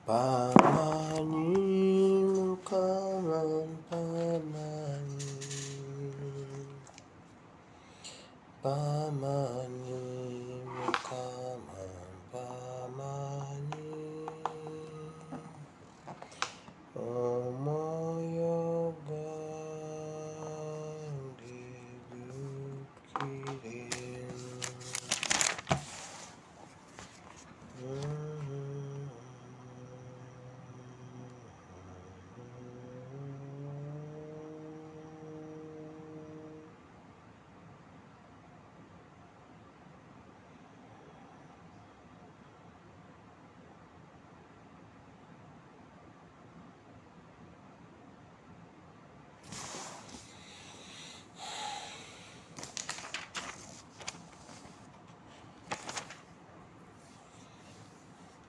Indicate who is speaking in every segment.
Speaker 1: Pamani Mukama Pamani Mukama Pamani Omoyo gange gukire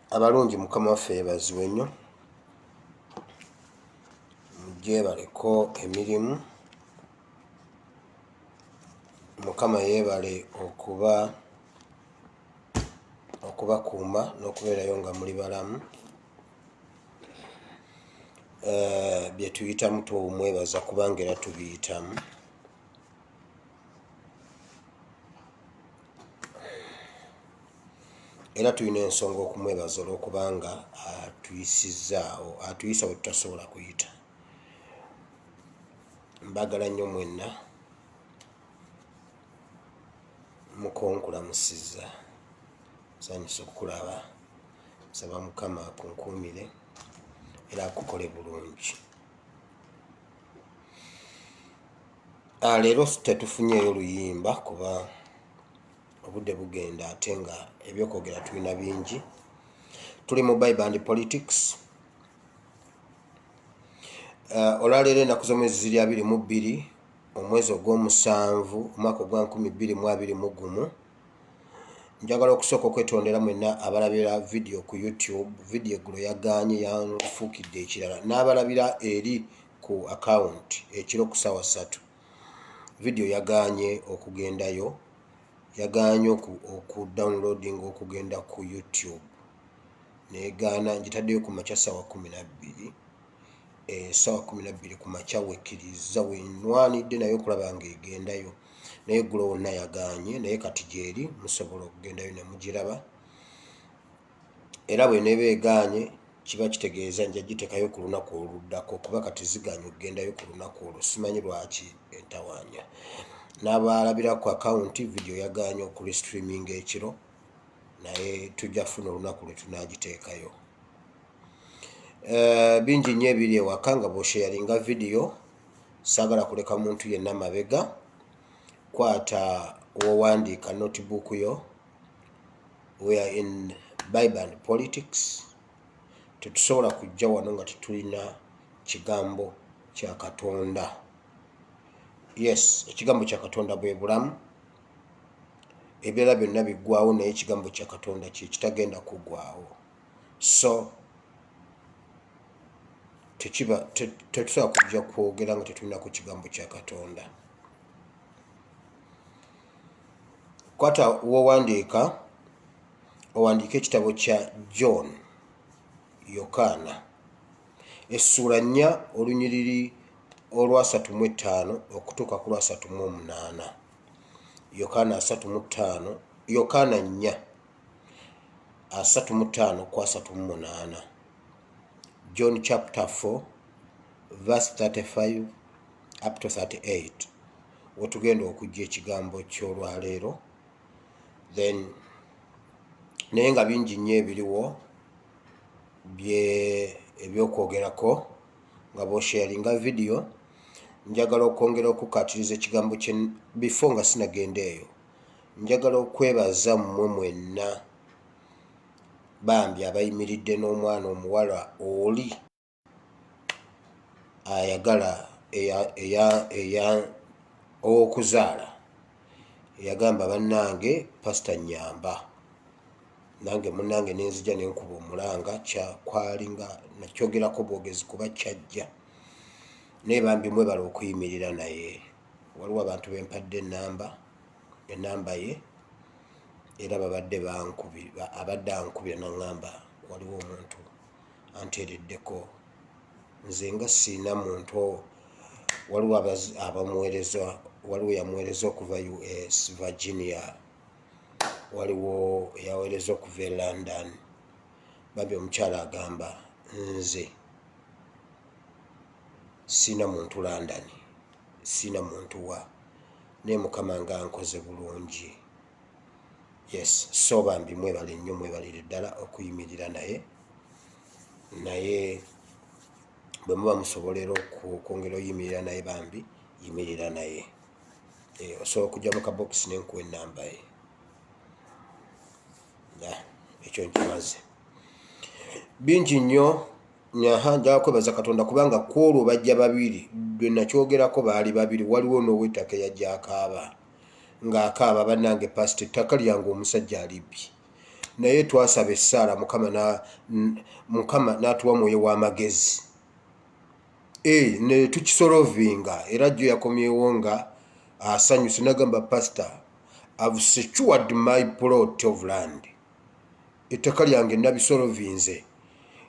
Speaker 1: abalungi Mukama waffe yeebazibwe nnyo mugyebaleko emirimu Mukama yeebale okubakuuma n'okubeerayo nga muli balamu bye tuyitamu tuwumwebaza kubanga era tubiyitamu era tulina ensonga okumwebaza olw'okubanga atuyisa we tutasobola kuyita. Mbagala nnyo mwenna mukonkulamusizza nsanyusa okukulaba nsaba Mukama akunkuumire era akukole bulungi. Leero tetufunyeeyo luyimba kuba obudde bugenda ate nga ebyokwogera tulina bingi. Tuli mu Bible and Politics. Olwaleero ennaku z'omwezi ziri 22 omwezi ogw'omusanvu omwaka ogwa 2021. Njagala okusooka okwetondera mwenna abalabira vidiyo ku YouTube. Vidiyo eggulo yagaanye yanfuukidde ekirala n'abalabira eri ku akawunti ekiro ku ssaawa 3. Vidiyo yagaanye okugendayo, yagaanye okudownloading okugenda ku YouTube neegaana. Ngitaddeyo ku makya ssaawa 12. Ssaawa 12 ku makya wekkiriza wenwanidde naye okulaba ng'egendayo, naye eggulo wonna yagaanye, naye kati gyeri musobola okugendayo ne mugiraba. Era bw'eneeba egaanye kiba kitegeeza nja giteekayo ku lunaku oluddako kuba kati zigaanye okugendayo ku lunaku olwo, simanyi lwaki entawaanya. N'abalabira ku akawunti vidiyo yagaanye okulistreaminga ekiro, naye tujja kufuna olunaku lwe tunaagiteekayo. Bingi nnyo ebiri ewaka nga bw'osheyalinga vidiyo, saagala kuleka muntu yenna mabega. Kwata w'owandiika notebook yo. We are in Bible and Politics. Tetusobola kujja wano nga tetulina kigambo kya Katonda. Yes, ekigambo kya Katonda bwe bulamu. Ebirala byonna biggwaawo naye ekigambo kya Katonda kye kitagenda kuggwaawo. So tetusobola kujja kwogera nga tetulina ku kigambo kya Katonda. Kwata w'owandiika, owandiika ekitabo kya John Yokaana essuula 4 olunyiriri olwa 35 okutuuka ku lwa 38. Yokaana 35, Yokaana 4 35 ku 38. John chapter 4 verse 35 up to 38 wetugenda okujja ekigambo ky'olwaleero then naye nga bingi nnyo ebiriwo ebyokwogerako nga bosharinga video. Njagala okwongera okukatiriza ekigambo kye before nga sinagenda eyo. Njagala okwebaza mmwe mwenna bambi abayimiridde n'omwana omuwala oli ayagala owokuzaala eyagamba bannange pasita nyamba, nange munnange nenzija nenkuba omulanga kyakwali nga nakyogerako bwogezi kuba kyajja. Naye bambi mwebala okuyimirira naye. Waliwo abantu bempadde enamba ye era abadde ankubira naŋŋamba waliwo omuntu anteereddeko. Nze nga siina muntu, waliwo abamuweereza, waliwo yamuweereza okuva US Virginia, waliwo yaweereza okuva e London. Bambi omukyala agamba nze siina muntu London, siina muntu wa, naye Mukama nga nkoze bulungi. Yes, so bambi mwebale nnyo, mwebalire ddala okuyimirira naye bwe muba musobolera okwongera oyimirira naye bambi yimirira naye. Osobola okujja mu kabokisi nenkuwa ennamba ye. Ekyo nkimaze. Bingi nnyo. Njagala kwebaza Katonda kubanga kwolwo bajja babiri, bwe nakyogerako baali babiri. Waliwo n'ow'ettaka eyajja akaaba ng'akaaba, bannange pasita ettaka lyange omusajja alibbye. Naye twasaba essaala Mukama n'atuwa mwoyo w'amagezi ne tukisolovinga, era jjo yakomyewo nga asanyuse n'agamba pasita, I've secured my plot of land. Ettaka lyange nabisolovinze.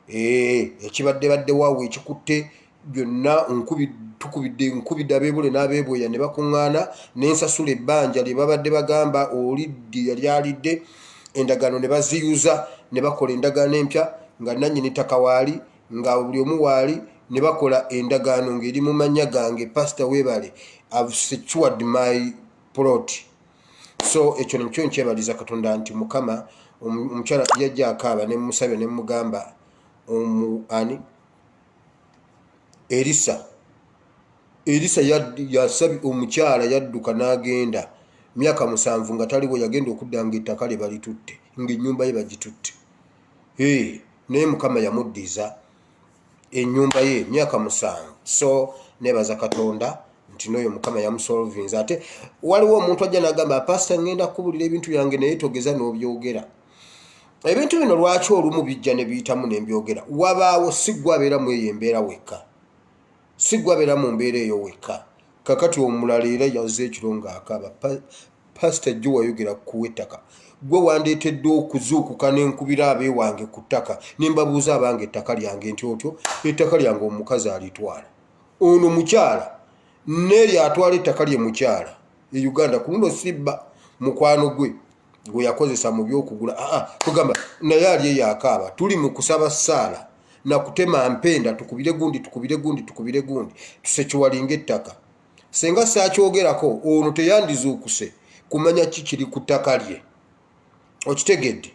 Speaker 1: Ekibadde waawo ekikutte byonna nkubidde abeebule n'abeebweya ne bakuŋŋaana n'ensasula ebbanja lye babadde bagamba oliddi yali alidde, endagaano ne baziyuza ne bakola endagaano empya nga nannyini ttaka waali nga buli omu waali ne bakola endagaano ng'eri mu mannya gange. Pasita weebale, I've secured my plot. So ekyo nekyo nkyebaliza Katonda nti Mukama. Omukyala yajja akaaba ne musabye ne mugamba Elisa yasabye omukyala yadduka n'agenda myaka 7 nga taliwo, yagenda okudda nga ettaka lye balitutte ng'ennyumba ye bagitutte. Naye Mukama yamuddiza ennyumba ye myaka 7. So nebaza Katonda nti n'oyo Mukama yamusolvinze. Ate waliwo omuntu ajja n'agamba pasita ngenda kubulira ebintu byange naye togeza n'obyogera. Ebintu bino lwaki olumu bijja ne biyitamu ne mbyogera? Wabaawo siggwa abeera mu eyo embeera wekka, siggwa abeera mu mbeera eyo wekka. Kakati omulala era yazze ekiro ng'akaaba, pasita jjo wayogera kuwa ettaka, gwe wandeetedde okuzuukuka n'enkubira abeewange ku ttaka ne mbabuuza abange ettaka lyange nti otyo ettaka lyange omukazi alitwala. Ono mukyala n'eri atwala ettaka lye mukyala e Uganda ku luno sibba mukwano gwe yakozesa mu byokugula. Tugamba naye ali eyo akaaba. Tuli mu kusaba ssaala na kutema mpenda, tukubire gundi tusekiwalinga ettaka. Senga saakyogerako ono teyandizuukuse kumanya kikiri ku ttaka lye. Okitegedde?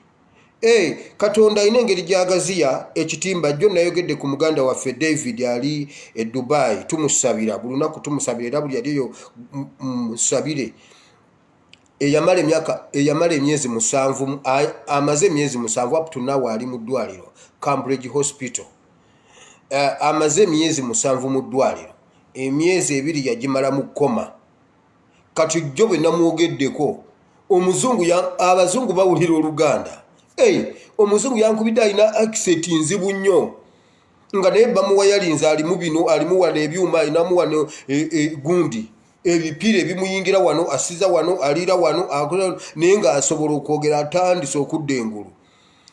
Speaker 1: Katonda alina engeri gy'agaziya ekitimba. Jjo nayogedde ku muganda waffe David ali e Dubai, tumusabira buli lunaku, tumusabira era buli aliyo musabire. Eyamala emyezi 7, amaze emyezi 7 up to now ali mu ddwaliro Cambridge Hospital. Amaze emyezi 7 mu ddwaliro, emyezi 2 yagimala mu koma. Kati jjo bwe namwogeddeko abazungu bawulira Oluganda. Omuzungu yankubidde alina accent nzibu nnyo nga naye bamuwa yalinze alimu bino, alimu wano ebyuma, alinamu wano gundi ebipiira ebimuyingira wano, asiza wano, aliira wano, naye ng'asobola okwogera atandise okudda engulu.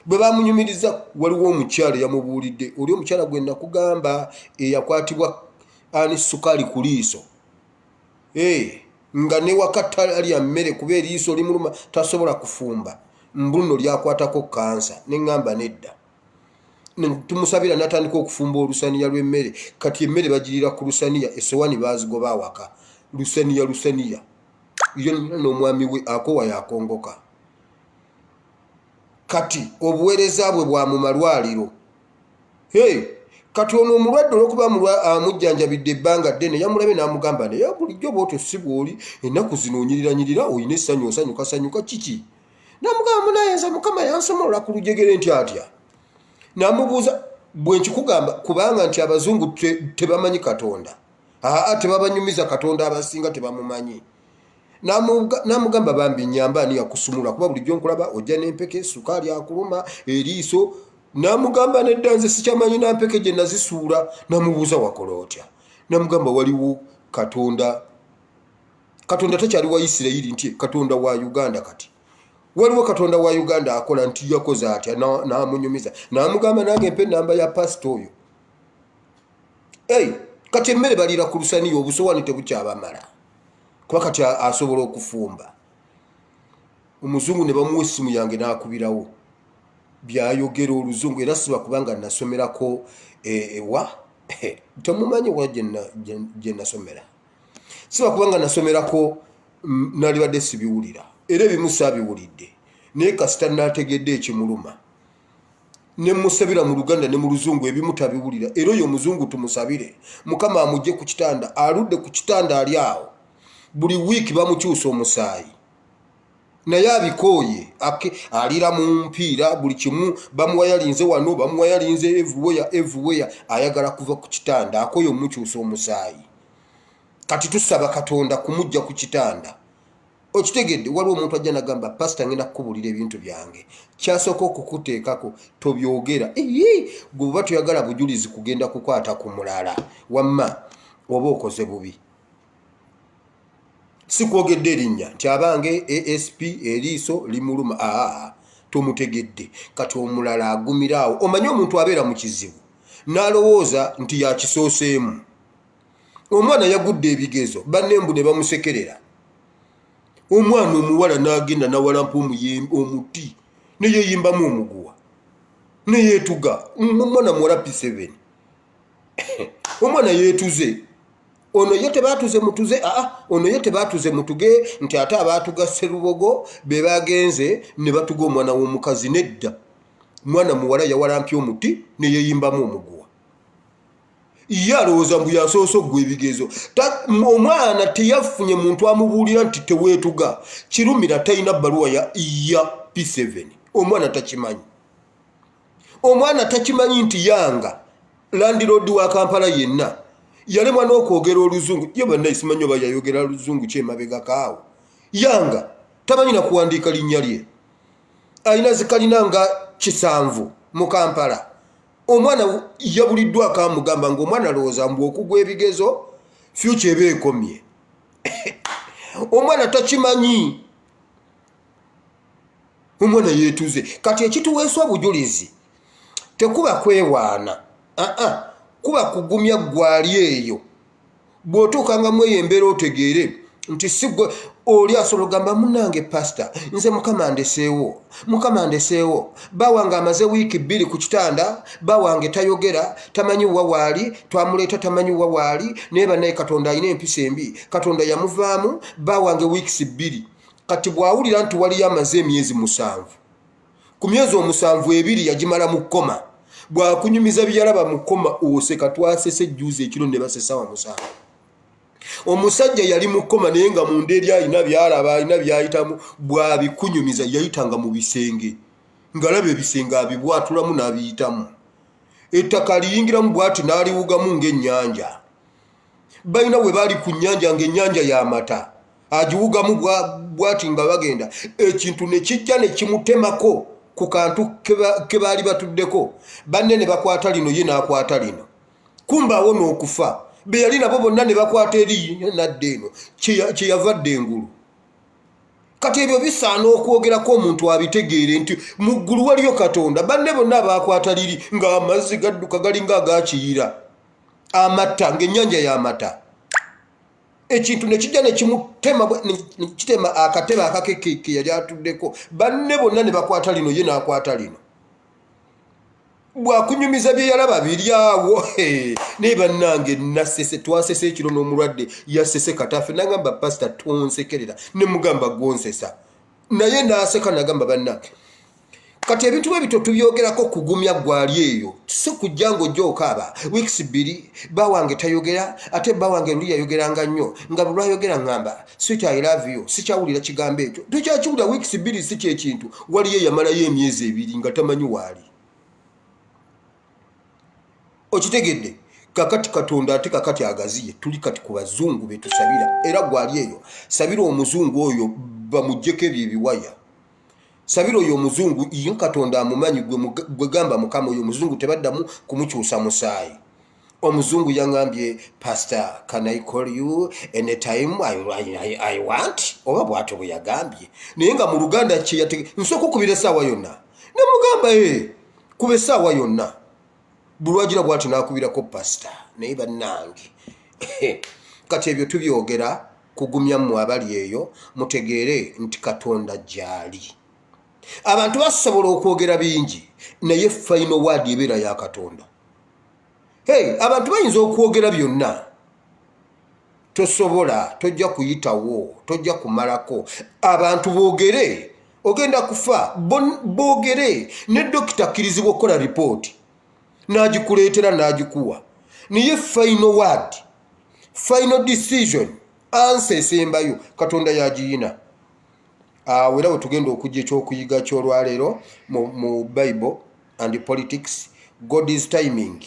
Speaker 1: Bwe bamunyumiriza waliwo omukyala yamubuulidde, oli omukyala gwe nakugamba eyakwatibwa sukaali ku liiso, nga ne wakati alya mmere kuba eriiso limuluma tasobola kufumba, mbuno lyakwatako kansa. Ne ŋŋamba nedda. Tumusabira n'atandika okufumba olusaniya lw'emmere. Kati emmere bagirira ku lusaniya, essowaani baazigoba awaka. Lusaniya iyo n'omwami we akowa yakongoka. kati obuweereza bwe bwa mu malwaliro. Kati ono omulwadde olwokuba amujjanjabidde ebbanga ddene yamulabe n'amugamba naye bulijjo bw'otyo si bw'oli ennaku zino onyirira oyina essanyu osanyuka kiki? N'amugamba munayinza Mukama yansomolola ku lujegere nti atya. N'amubuuza bwe nkikugamba kubanga nti abazungu tebamanyi Katonda. Tebabanyumiza Katonda abasinga tebamumanyi. N'amugamba bambi nnyamba ani yakusumula kuba bulijjo nkulaba ojja n'empeke sukaali akuluma eriiso. N'amugamba nedda nze sikyamanyi nampeke gye nazisuula. N'amubuuza wakola otya? N'amugamba waliwo Katonda. Katonda takyali wa Isirayiri nti Katonda wa Uganda kati. Waliwo Katonda wa Uganda akola nti yakoze atya n'amunyumiza. N'amugamba nange mpe ennamba ya pasita oyo. Kati emmere baliira ku lusaniya obusowaani tebukyabamala. Kuba kati asobola okufumba. Omuzungu ne bamuwa essimu yange n'akubirawo. Byayogera oluzungu era siba kubanga nasomerako ewa. Temumanyi wa gye nasomera. Siba kubanga nasomerako nalibadde sibiwulira. Era ebimu saabiwulidde. Naye kasita naategedde ekimuluma. Ne musabira mu Luganda ne mu Luzungu ebimu tabiwulira. Era oyo omuzungu tumusabire. Mukama amugye ku kitanda. Aludde ku kitanda ali awo. Buli wiiki bamukyusa omusaayi. Naye abikooye alira mu mpiira buli kimu bamuwayalinze wano bamuwayalinze everywhere ayagala kuva ku kitanda akooye omukyusa omusaayi. Kati tusaba Katonda kumujja ku kitanda. Okitegedde waliwo omuntu ajja nagamba pasita ngenda kukubulira ebintu byange. Kyasooka okukuteekako tobyogera. Gwe oba toyagala bujulizi kugenda kukwata ku mulala. Wamma oba okoze bubi. Si kwogedde erinnya nti abange ASP eriiso limuluma. Tomutegedde. Kati omulala agumiraawo. Omanyi omuntu abeera mu kizibu n'alowooza nti yakisooseemu. Omwana yagudde ebigezo bannembu ne bamusekerera. Omwana omuwala n'agenda nawalampa omuti ne yeeyimbamu omuguwa ne yeetuga. Omwana muwala P7. Omwana yeetuze. Ono ye tebaatuze mutuze. Ono ye tebaatuze mutuge nti ate abaatuga Sserubogo be bagenze ne batuga omwana w'omukazi nedda. Mwana muwala yawalampya omuti ne yeeyimbamu omuguwa. Ye alowooza mbu yasoose oggwa ebigezo. Omwana teyafunye muntu amubuulira nti teweetuga. Kirumira talina bbaluwa ya P7. Omwana takimanyi. Omwana takimanyi nti Yanga landiroodi wa Kampala yenna yalemwa n'okwogera oluzungu. Ye bannaye simanyi oba yayogera luzungu kyemabega kaawo. Yanga tamanyi na kuwandiika linnya lye. Alina zikalina nga 7 mu Kampala. Omwana yabuliddwa akamugamba ng'omwana alowooza mbu okugwa ebigezo future eba ekomye. Omwana takimanyi. Omwana yeetuze. Kati ekituweeswa obujulizi tekuba kwewaana. Kuba kugumya gwali eyo. Bw'otuuka nga mweyembera otegeere nti sigwe oli asobola ogamba munnange pasita nze Mukama ndeseewo. Bawange amaze wiiki 2 ku kitanda. Bawange tayogera tamanyi wa waali. Twamuleeta tamanyi wa waali. Naye bannaye Katonda alina empisa embi. Katonda yamuvaamu. Bawange wiiki 2. Kati bw'awulira nti waliyo amaze emyezi 7. Ku myezi 7 2 yagimala mu kkoma. Bwakunyumiza byalaba mu kkoma oseka twasese juuzi ekiro ne basesa wa 7. Omusajja yali mu kkoma naye nga munda eri alina byalaba alina byayitamu. Bwabikunyumiza yayitanga mu bisenge. Ngalaba ebisenge abibwatulamu n'abiyitamu. Ettaka liyingiramu bwati n'aliwugamu ng'ennyanja. Balina we baali ku nnyanja ng'ennyanja y'amata. Agiwugamu bwati nga bagenda. Ekintu ne kijja ne kimutemako ku kantu ke baali batuddeko. Banne ne bakwata lino ye n'akwata lino. Kumba awo n'okufa. Be yali nabo bonna ne bakwata eri nadde eno kye yavadde engulu. Kati ebyo bisaana okwogerako omuntu abitegeere nti mu ggulu waliyo Katonda. Banne bonna abakwata liri ng'amazzi gadduka galinga agakiyira. Amata ng'ennyanja y'amata. Ekintu ne kijja ne kitema akatebe akakeke yali atuddeko. Banne bonna ne bakwata lino ye n'akwata lino. Bwakunyumiza bye yalaba biri awo. Ne bannange nasese twasese ekiro n'omulwadde yasese katafe nagamba pasita tonsekerera ne mugamba gwonsesa. Naye n'aseka nagamba bannange kati ebintu bwe bito tubyogerako kugumya gwali eyo si kujja ng'ojja weeks 2 bawange tayogera ate bawange luli yayogeranga nnyo nga bwe lwayogera ngamba sweet I love you sikyawulira kigambo ekyo tukyakiwulira weeks 2 si kyekintu waliyo yamalayo emyezi 2 nga tamanyi waali okitegedde kakati katonda ate kakati agaziye tuli kati ku bazungu betusabira era gwali eyo sabira omuzungu oyo bamujjeko ebyo ebiwaya sabira oyo omuzungu iyo katonda amumanyi gwe gamba mukama oyo omuzungu tebaddamu kumukyusa musaayi omuzungu yangambye pastor can I call you anytime I want oba bw'atyo bwe yagambye naye nga mu luganda nsooka okubira essaawa yonna nemugamba kuba essaawa yonna bulwagira bw'ati n'akubirako pastor naye bannange kati ebyo tubyogera kugumya mmwe abali eyo mutegeere nti katonda gyali abantu basobola okwogera bingi naye final word ebeera ya katonda abantu bayinza okwogera byonna tosobola tojja kuyitawo tojja kumalako abantu boogere ogenda kufa boogere ne dokita akkirizibwa okukola ripooti n'agikuleetera n'agikuwa naye final word final decision answer esembayo katonda yagiyina era bwe tugenda okujja ekyokuyiga ky'olwaleero mu Bible and politics God is timing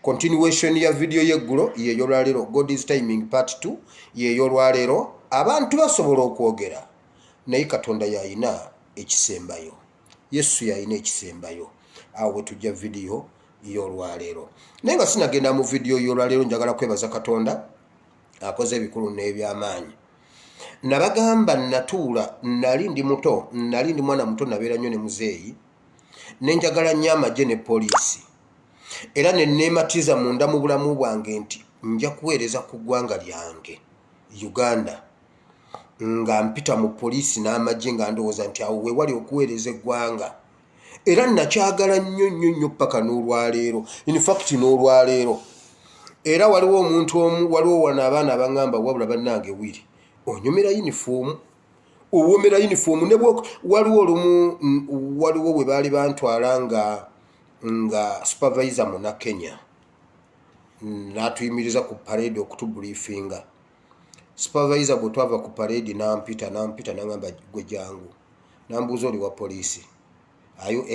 Speaker 1: continuation ya video y'eggulo y'eyolwaleero God is timing part 2 y'eyolwaleero abantu basobola okwogera naye katonda yayina ekisembayo Yesu yayina ekisembayo awo bwe tujja video y'olwaleero naye nga sinagenda mu video y'olwaleero njagala kwebaza katonda akoze ebikulu n'ebyamaanyi nabagamba natuula nali ndi mwana muto nabeera nnyo ne muzeeyi nenjagala nnyo amagye ne poliisi era neneematiza munda mu bulamu bwange nti nja kuweereza ku ggwanga lyange Uganda nga mpita mu poliisi n'amagye nga ndowooza nti awo weewali okuweereza eggwanga era nakyagala nnyo paka n'olwaleero in fact n'olwaleero era waliwo omuntu omu waliwo wano abaana abangamba wabula bannange wiri onyomera uniform owomera uniform ne waliwo olumu waliwo we baali bantwala nga supervisor muna Kenya natuyimiriza ku parade okutubriefinga supervisor bwe twava ku parade nampita nangamba gwe jangu nambuuza oli wa poliisi ayo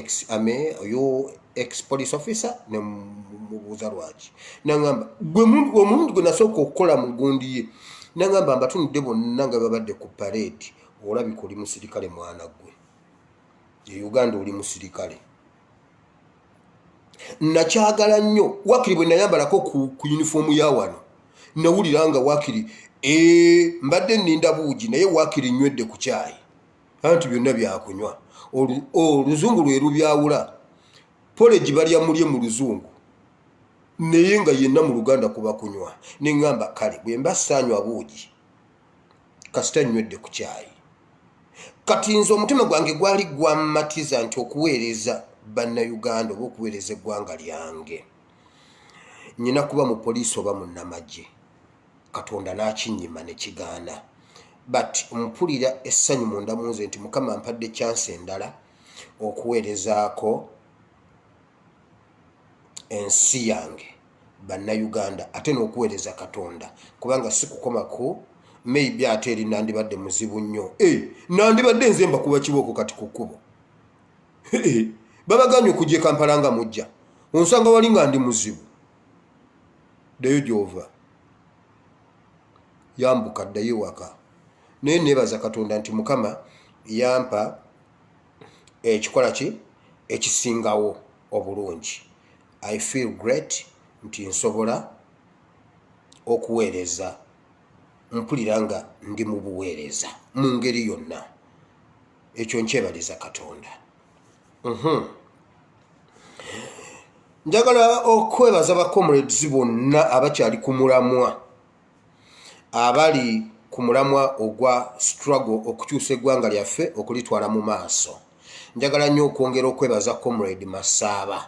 Speaker 1: ex police officer ne mubuuza lwaki nangamba gwe omuntu gwe nasooka okukola mu gundi ye nangamba mbatunudde bonna nga babadde ku parade olabika oli musirikale mwana gwe Uganda oli musirikale nakyagala nnyo wakiri bwe nayambalako ku uniform ya wano nawulira nga wakiri mbadde nninda buugi naye wakiri nywedde ku kyayi anti byonna byakunywa oluzungu lwe lubyawula poleji balya mulye mu luzungu naye nga yenna mu Luganda kuba kunywa neŋŋamba kale bwe mba saanywa buugi kasita nywedde ku kyayi kati nze omutima gwange gwali gwammatiza nti okuweereza bannayuganda oba okuweereza eggwanga lyange nyina kuba mu poliisi oba mu nnamagye katonda n'akinnyima ne kigaana but mpulira essanyu munda mu nze nti mukama ampadde chance endala okuweerezaako ensi yange bannayuganda ate n'okuweereza katonda kubanga si kukoma ku maybe ate eri nandibadde muzibu nnyo nandibadde nze mbakuba kibooko kati ku kkubo babaganye okujja e Kampala nga mujja onsanga wali nga ndi muzibu ddayo gy'ova yambuka ddayo waka naye neebaza katonda nti mukama yampa ekikola ki ekisingawo obulungi I feel great nti nsobola okuweereza mpulira nga ndi mu buweereza mu ngeri yonna ekyo nkyebaliza katonda njagala okwebaza bakomrades bonna abakyali ku mulamwa abali ku mulamwa ogwa struggle okukyusa eggwanga lyaffe okulitwala mu maaso njagala nnyo okwongera okwebaza comrade Masaaba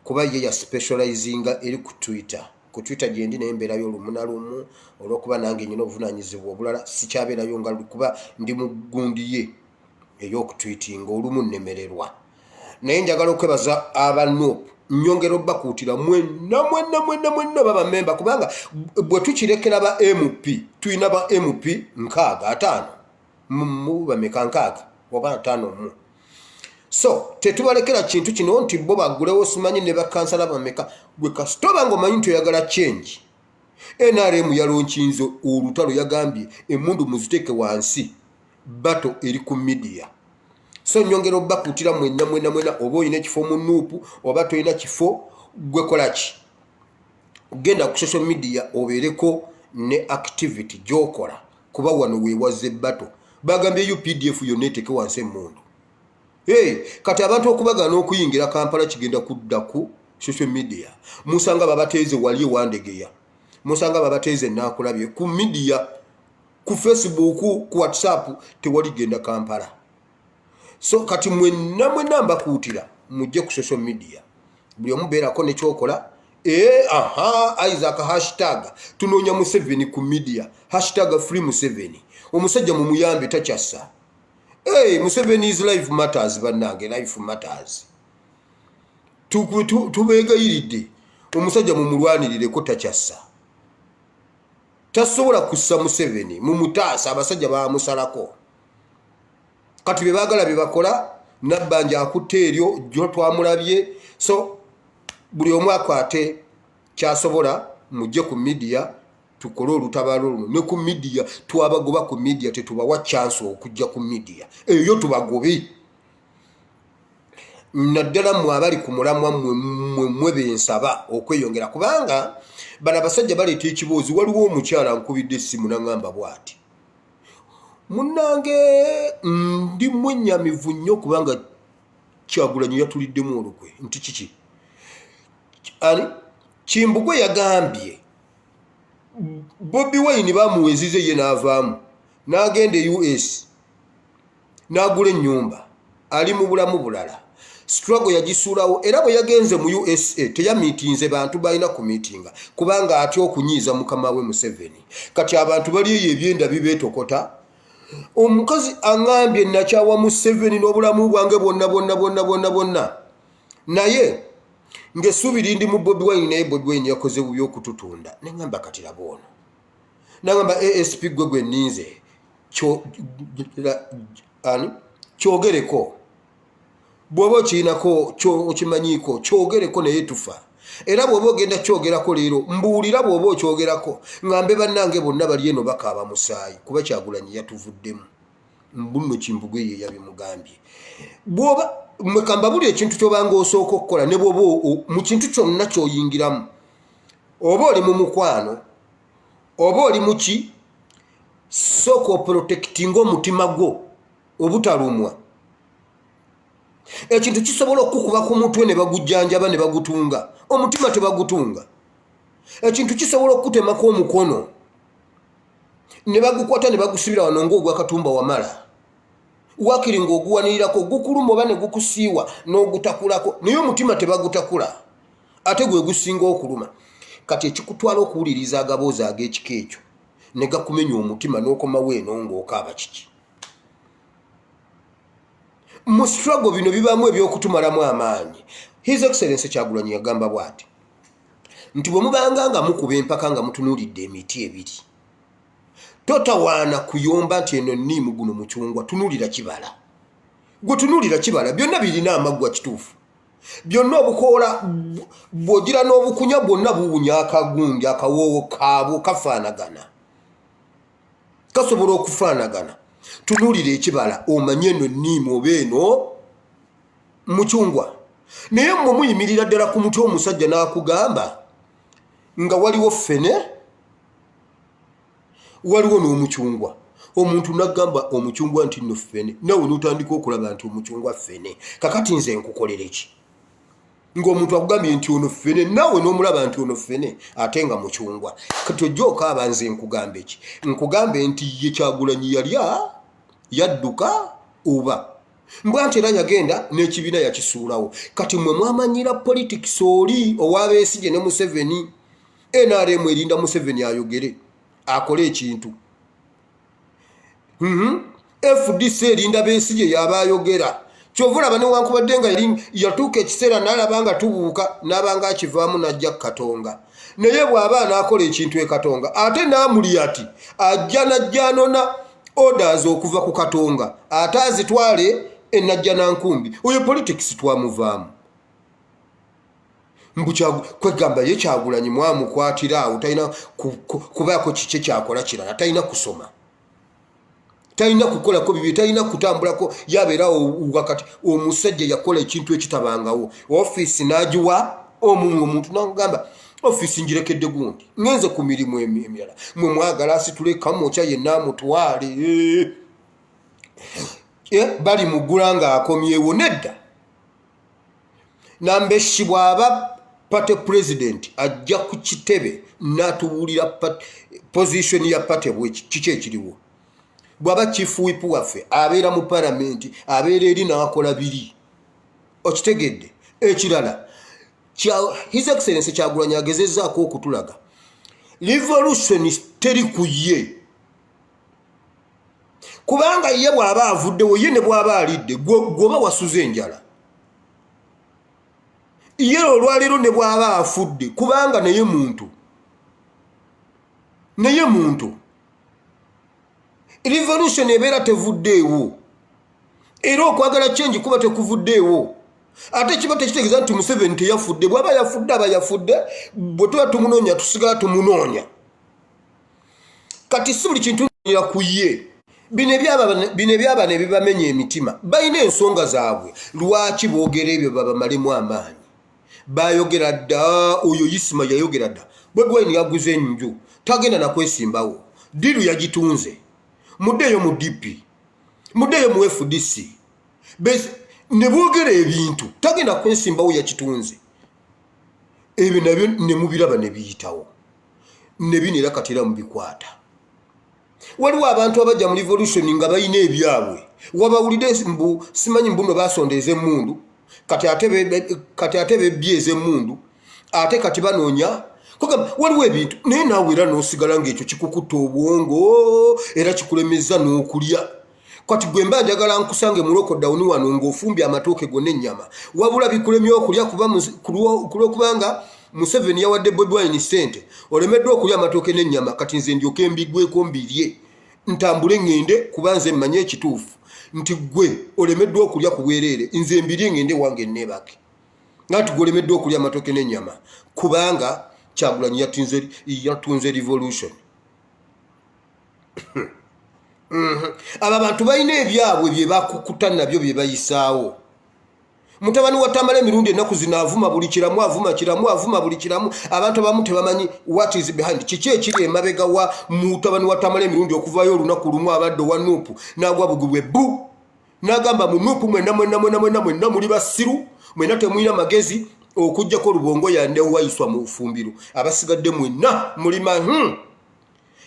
Speaker 1: kuba ye ya specializinga eri ku Twitter gyendi naye mbeerayo lumu na lumu olw'okuba nange nyina obuvunaanyizibwa obulala sikyabeerayo nga kuba ndi mu gundi ye ey'okutwitinga olumu nnemererwa naye njagala okwebaza aba NUP nyongera bakuutira mwenna baba memba kubanga bwe tukirekera ba MP tuyina ba MP 5 mu bameka 6 oba 5 mu so tetubalekera kintu kino nti bo bagulewo simanyi ne bakansala bameka gwe kasitoba ngo manyi toyagala change NRM yalonchinzo olutalo yagambye emundu muziteke wansi bato eri ku media so nyongero bakutira mwenna obo ine kifo mu NUP oba toyina kifo gwe kolaki genda ku social media obereko ne activity jokola kuba wano wewaze bato bagambye UPDF yoneteke wansi emundu kati abantu okubagana okuyingira Kampala kigenda kudda ku social media musanga babateeze wali wandegeya musanga babateeze nakulabye ku media ku Facebook ku WhatsApp tewali genda Kampala so kati mwenna mbakuutira mujje ku social media buli omubeerako ne kyokola Isaac hashtag tunonya Museveni ku media hashtag free Museveni omusajja mu muyambe takyassa Museveni's life matters bannange life matters tubegayiridde omusajja mu mulwanirire ko takyassa tasobola kussa Museveni mu mutaasa abasajja bamusalako kati bebagala bebakola nabbanja akutte eryo jjo twamulabye so buli omu akwate kyasobola mujje ku media tukole olutabalo luno ne ku media twabagoba ku media tetubawa chance okujja ku media eyo tubagobi naddala mu abali ku mulamwa mwe bensaba okweyongera kubanga bana basajja baleeta ekiboozi waliwo omukyala nkubidde essimu nangamba bwati munnange ndi mwennyamivu nnyo kubanga Kyagulanyi yatuliddemu olukwe nti kiki ani Kimbugwe yagambye Bobi Wine bamuwezize ye n'avaamu n'agenda US n'agula ennyumba ali mu bulamu bulala struggle yagisuulawo era bwe yagenze mu USA teyamiitinze bantu balina ku meetinga kubanga atya okunyiiza mukama we Museveni kati abantu bali ebyenda bibeetokota omukazi angambye nakyawa Museveni n'obulamu bwange bonna naye ngesubiri ndi mu Bobi Wine naye Bobi Wine yakoze bubi okututunda nengamba kati labono nangamba ASP gwe ninze kyogereko bwoba kiinako okimanyiko kyogereko naye tufa era bwoba ogenda kyogerako leero mbuulira bwoba okyogerako ngambe bannange bonna bali eno bakaaba musaayi kuba Kyagulanyi yatuvuddemu mbunno Kimbugwe ye yabimugambye bwoba mwekamba buli ekintu kyobanga osooka okukola ne bwoba mu kintu kyonna kyoyingiramu oba oli mu mukwano oba oli muki sooka oprotectinga omutima gwo obutalumwa ekintu kisobola okukuba ku mutwe ne bagujjanjaba ne bagutunga omutima tebagutunga ekintu kisobola okutemako omukono ne bagukwata ne bagusibira wano ng'ogwakatumba wamala wakiri ng'oguwanirirako gukuluma oba ne gukusiiwa n'ogutakulako naye omutima tebagutakula ate gwe gusinga okuluma kati ekikutwala okuwuliriza agaboozi ag'ekika ekyo ne gakumenya omutima n'okomawo eno ng'okaaba kiki mu struggle bino bibaamu ebyokutumalamu amaanyi His Excellency Kyagulanyi yagamba bw'ati nti bwe mubanga nga mukuba empaka nga mutunuulidde emiti ebiri totawaana kuyomba nti eno nniimu guno mucungwa tunuulira kibala gwe tunuulira kibala byonna birina amaggwa kituufu byonna obukoola bw'ogira n'obukunya bwonna buwunya akagundi akawoowo kaabwo kafaanagana kasobola okufaanagana tunuulira ekibala omanye eno nniimu oba eno mucungwa naye mmwe muyimirira ddala ku mutwe omusajja n'akugamba nga waliwo ffene waliwo n'omucungwa omuntu nagamba omucungwa nti nno ffene nawe n'otandika okulaba nti omucungwa ffene kakati nze nkukolera ki ng'omuntu akugambye nti ono ffene nawe n'omulaba nti ono ffene ate nga mucungwa kati ojja okaaba nze nkugambe ki nkugambe nti ye Kyagulanyi yalya yadduka oba mbwa nti era yagenda n'ekibiina yakisuulawo kati mmwe mwamanyira politics oli owa Besigye ne Museveni NRM erinda Museveni ayogere akole ekintu FDC erinda Besigye yaba ayogera kyovula bane wankubadde nga yatuuka ekiseera n'alabanga tubuuka n'abanga akivaamu n'ajja Katonga naye bw'aba anaakola ekintu e Katonga ate n'amuli ati ajja najja anona orders okuva ku Katonga ate azitwale enajja nankumbi oyo politics twamuvaamu kwegamba ye Kyagulanyi mwamukwatira awo talina kubaako kiki kyakola kirala talina kusoma talina kukolako bibi talina kutambulako yabeerawo wakati omusajja yakola ekintu ekitabangawo office n'agiwa omuntu n'agamba office ngirekedde gundi ngenze ku mirimu emirala mwe mwagala asitule kamokya yenna amutwale bali mugula nga akomyewo nedda Nambeshi bw'aba party president ajja ku kitebe n'atubuulira position ya party kiki ekiriwo bw'aba chief whip waffe abeera mu parliament abeera eri n'akola biri okitegedde ekirala His Excellency Kyagulanyi agezezzaako okutulaga revolution teri ku ye kubanga ye bw'aba avuddewo ye ne bw'aba alidde gwoba wasuze enjala ye olwaleero ne bw'aba afudde kubanga naye muntu revolution ebeera tevuddeewo era okwagala change kuba tekuvuddeewo ate kiba tekitegeeza nti Museveni teyafudde bw'aba yafudde aba yafudde bwe tuba tumunoonya tusigala tumunoonya kati si buli kintu nira ku ye bino ebyaba ne bibamenya emitima balina ensonga zaabwe lwaki boogera ebyo babamalemu amaanyi bayogera dda oyo Isima yayogera dda Bobi Wine yaguze enju tagenda nakwesimbawo diru yagitunze muddeyo mu DP muddeyo mu FDC ne boogera ebintu tagenda kwesimbawo yakitunze ebyo nabyo ne mubiraba ne biyitawo ne binera katera mu bikwata waliwo abantu abajja mu revolution nga bayina ebyabwe wabawulidde mbu simanyi mbuno basondeze emmundu kati ate bebyeze emmundu ate kati banoonya waliwo ebintu naye naawe era n'osigala ng'ekyo kikukutta obwongo era kikulemeza n'okulya kati gwe mba njagala nkusange mu lockdown wano ng'ofumbye amatooke gonna ennyama wabula bikulemye okulya kubanga Museveni yawadde Bobi Wine ssente olemeddwa okulya amatooke n'ennyama kati nze ndyoke mbigweko mbirye ntambule ngende kuba nze mmanye ekituufu nti gwe olemeddwa okulya ku bwereere nze mbirye ngende wange neebake nati gwe olemeddwa okulya amatooke n'ennyama kubanga Kyagulanyi yatunze revolution aba bantu balina ebyabwe bye bakukuta nabyo bye bayisaawo mutabani wa Tamale emirundi ennaku zino avuma buli kiramu avuma buli kiramu abantu abamu tebamanyi what is behind kiki ekiri emabega wa mutabani wa Tamale emirundi okuvayo olunaku lumu abadde wa Nuupu n'agwa bugubwe bu n'agamba mu Nuupu mwenna muli basiru mwenna temulina magezi okujjako Lubongo yande wayiswa mu fumbiro abasigadde mwenna mulima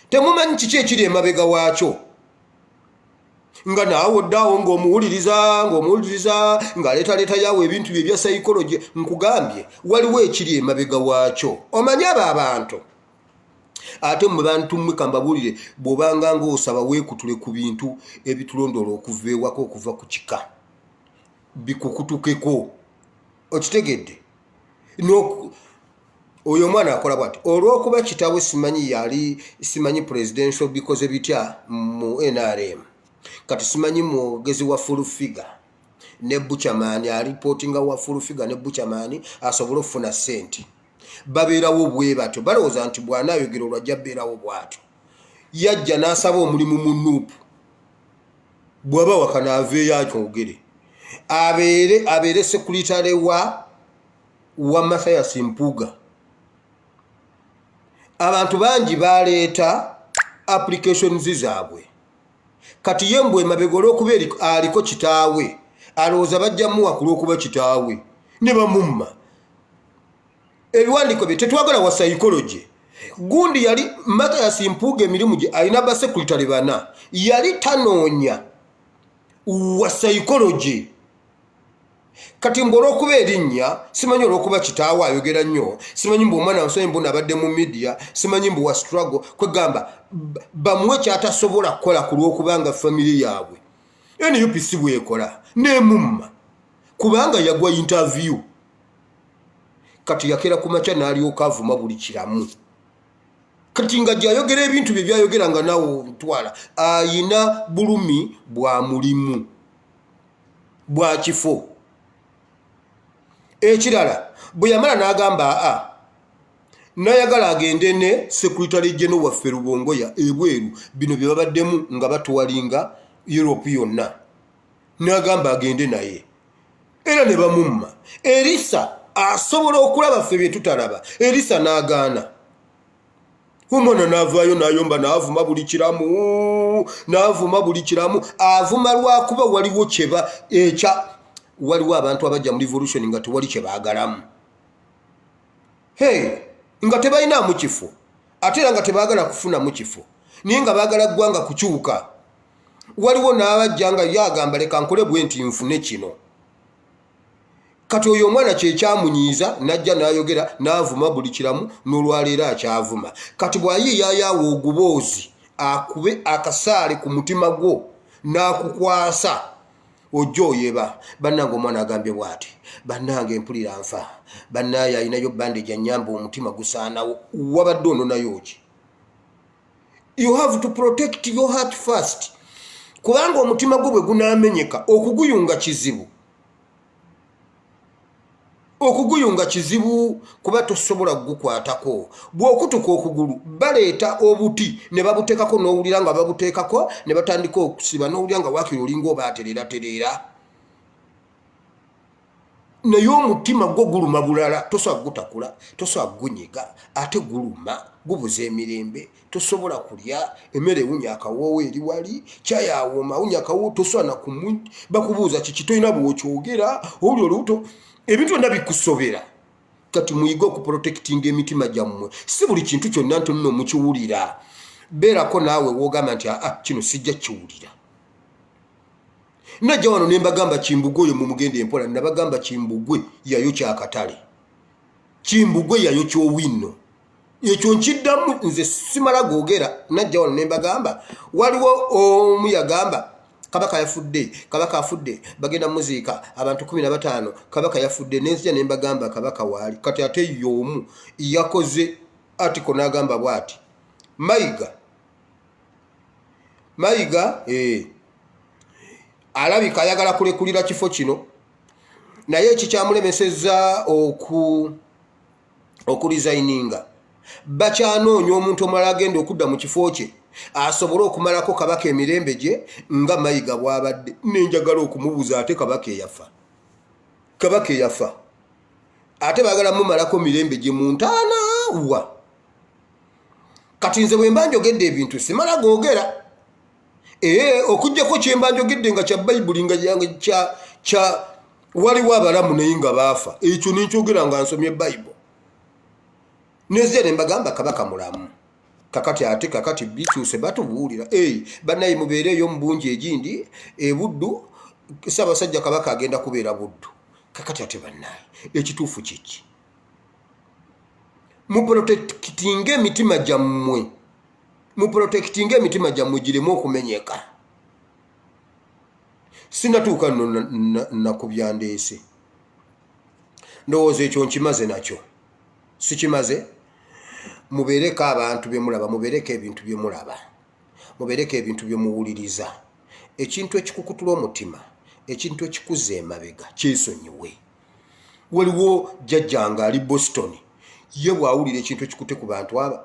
Speaker 1: temumanyi kiki ekiri emabega waakyo nga naawe ddawo ng'omuwuliriza ng'aleeta yawe ebintu bye bya psychology nkugambye waliwo ekiri emabega waakyo omanyi abo abantu ate mu bantu mmwe kambabuulire bw'obanga ng'osaba weekutule ku bintu ebitulondoola okuva ewaka okuva ku kika bikukutukeko okitegedde oyo omwana akola bwati olw'okuba kitaawe simanyi presidential bikoze bitya mu NRM kati simanyi mwogezi wa full figure ne Buchaman alipotinga wa full figure ne Buchaman asobola okufuna sente babeerawo bwe batyo balowooza nti bw'anaayogera olwajja beerawo bwatyo yajja n'asaba omulimu mu Nuupu bw'aba wakana aveeyo akyogere abeere sekuritale wa Mathias Mpuuga abantu bangi baleeta applications zaabwe kati ye mbwe emabega olw'okuba aliko kitaawe alowooza bajja muwa ku lw'okuba kitaawe ne bamumma ebiwandiiko bye tetwagala wa psychology gundi yali Mathias Mpuuga emirimu gye alina basekuritale bana yali tanoonya wa psychology kati mbu olw'okuba erinnya simanyi olw'okuba kitaawe ayogera nnyo simanyi mbu omwana musomyi mbu nabadde mu media simanyi mbu wa struggle kwegamba bamuwe kyatasobola kukola ku lw'okubanga family yaabwe NUP bwekola n'emumma kubanga yagwa interview kati yakera kumacha n'alyoka avuma buli kiramu kati nga gyayogera ebintu bye byayogera nga nawo ntwala ayina bulumi bwa mulimu bwa kifo ekirala bwe yamala n'agamba nayagala agende ne secretary general waffe Rubongoya ebweru bino bye babaddemu nga batuwalinga Europe yonna n'agamba agende naye era ne bamumma Elisa asobola okulaba ffe bye tutalaba Elisa n'agaana umwana n'avaayo n'ayomba n'avuma buli kiramu avuma lwakuba waliwo kyeba waliwo abantu abajja mu revolution nga tewali kye baagalamu nga tebalinamu kifo ate era nga tebaagala kufunamu kifo naye nga baagala ggwanga kukyuka waliwo n'abajja nga yagamba leka nkole bwe nti nfune kino kati oyo omwana kyekyamunyiiza najja n'ayogera n'avuma buli kiramu n'olwaleero akyavuma kati bw'ayiiyaayo oguboozi akube akasaale ku mutima gwo n'akukwasa ojja oyeba bannange omwana agambye bw'ati bannange empulira nfa bannaaye ayinayo bandage annyamba omutima gusaanawo wabadde ono nayo ki you have to protect your heart first kubanga omutima gwo bwe gunaamenyeka okuguyunga kizibu kuba tosobola kugukwatako bw'okutuka okugulu baleeta obuti ne babuteekako n'owulira nga babuteekako ne batandika okusiba n'owulira nga waakiri olinga oba atereeratereera naye omutima gwo guluma bulala tosobola gutakula tosobola gunyiga ate guluma gubuza emirembe tosobola kulya emmere ewunya akawoowo eri wali kyayawooma awunya akawoowo tosobola bakubuuza kiki tolina bw'okyogera oli olubuto ebintu byonna bikusobera kati muyiga okuprotectinga emitima gyammwe si buli kintu kyonna ntonno mukiwulira beerako naawe woogamba nti kino sijja kiwulira najja wano ne mbagamba Kimbugwe oyo mumugende empola nabagamba Kimbugwe yayo kyakatale Kimbugwe yayo kyowinno ekyo nkiddamu nze simala googera najja wano ne mbagamba waliwo omu yagamba Kabaka afudde bagenda muziika abantu 15 Kabaka yafudde nenzija ne mbagamba Kabaka waali kati ate y'omu yakoze article n'agamba bw'ati Mayiga alabika ayagala kulekulira kifo kino naye ekikyamulemesezza okuresigninga bakyanoonya omuntu omulala agenda okudda mu kifo kye asobole okumalako Kabaka emirembe gye nga Mayiga bw'abadde nenjagala okumubuuza ate Kabaka eyafa ate baagala mumalako mirembe gye mu ntaana wa kati nze bwe mba njogedde ebintu simala googera okujjako kye mba njogedde nga kya Bayibuli nga kya waliwo abalamu naye nga baafa ekyo nenkyogera nga nsomye Bayibuli nezija ne mbagamba Kabaka mulamu kakati bikyuse batubuulira bannaye mubeereeyo mu bungi egindi Buddu Ssaabasajja Kabaka agenda kubeera Buddu kakati ate bannaye ekituufu kiki muprotectinga emitima gyammwe giremu okumenyeka sinatuuka nno nakubyandeese ndowooza ekyo nkimaze nakyo sikimaze mubeereko abantu bye mulaba mubeereko ebintu bye mulaba mubeereko ebintu bye muwuliriza ekintu ekikukutula omutima ekintu ekikuza emabega kyesonyiwe waliwo jjajjanga ali Boston ye bw'awulira ekintu ekikute ku bantu aba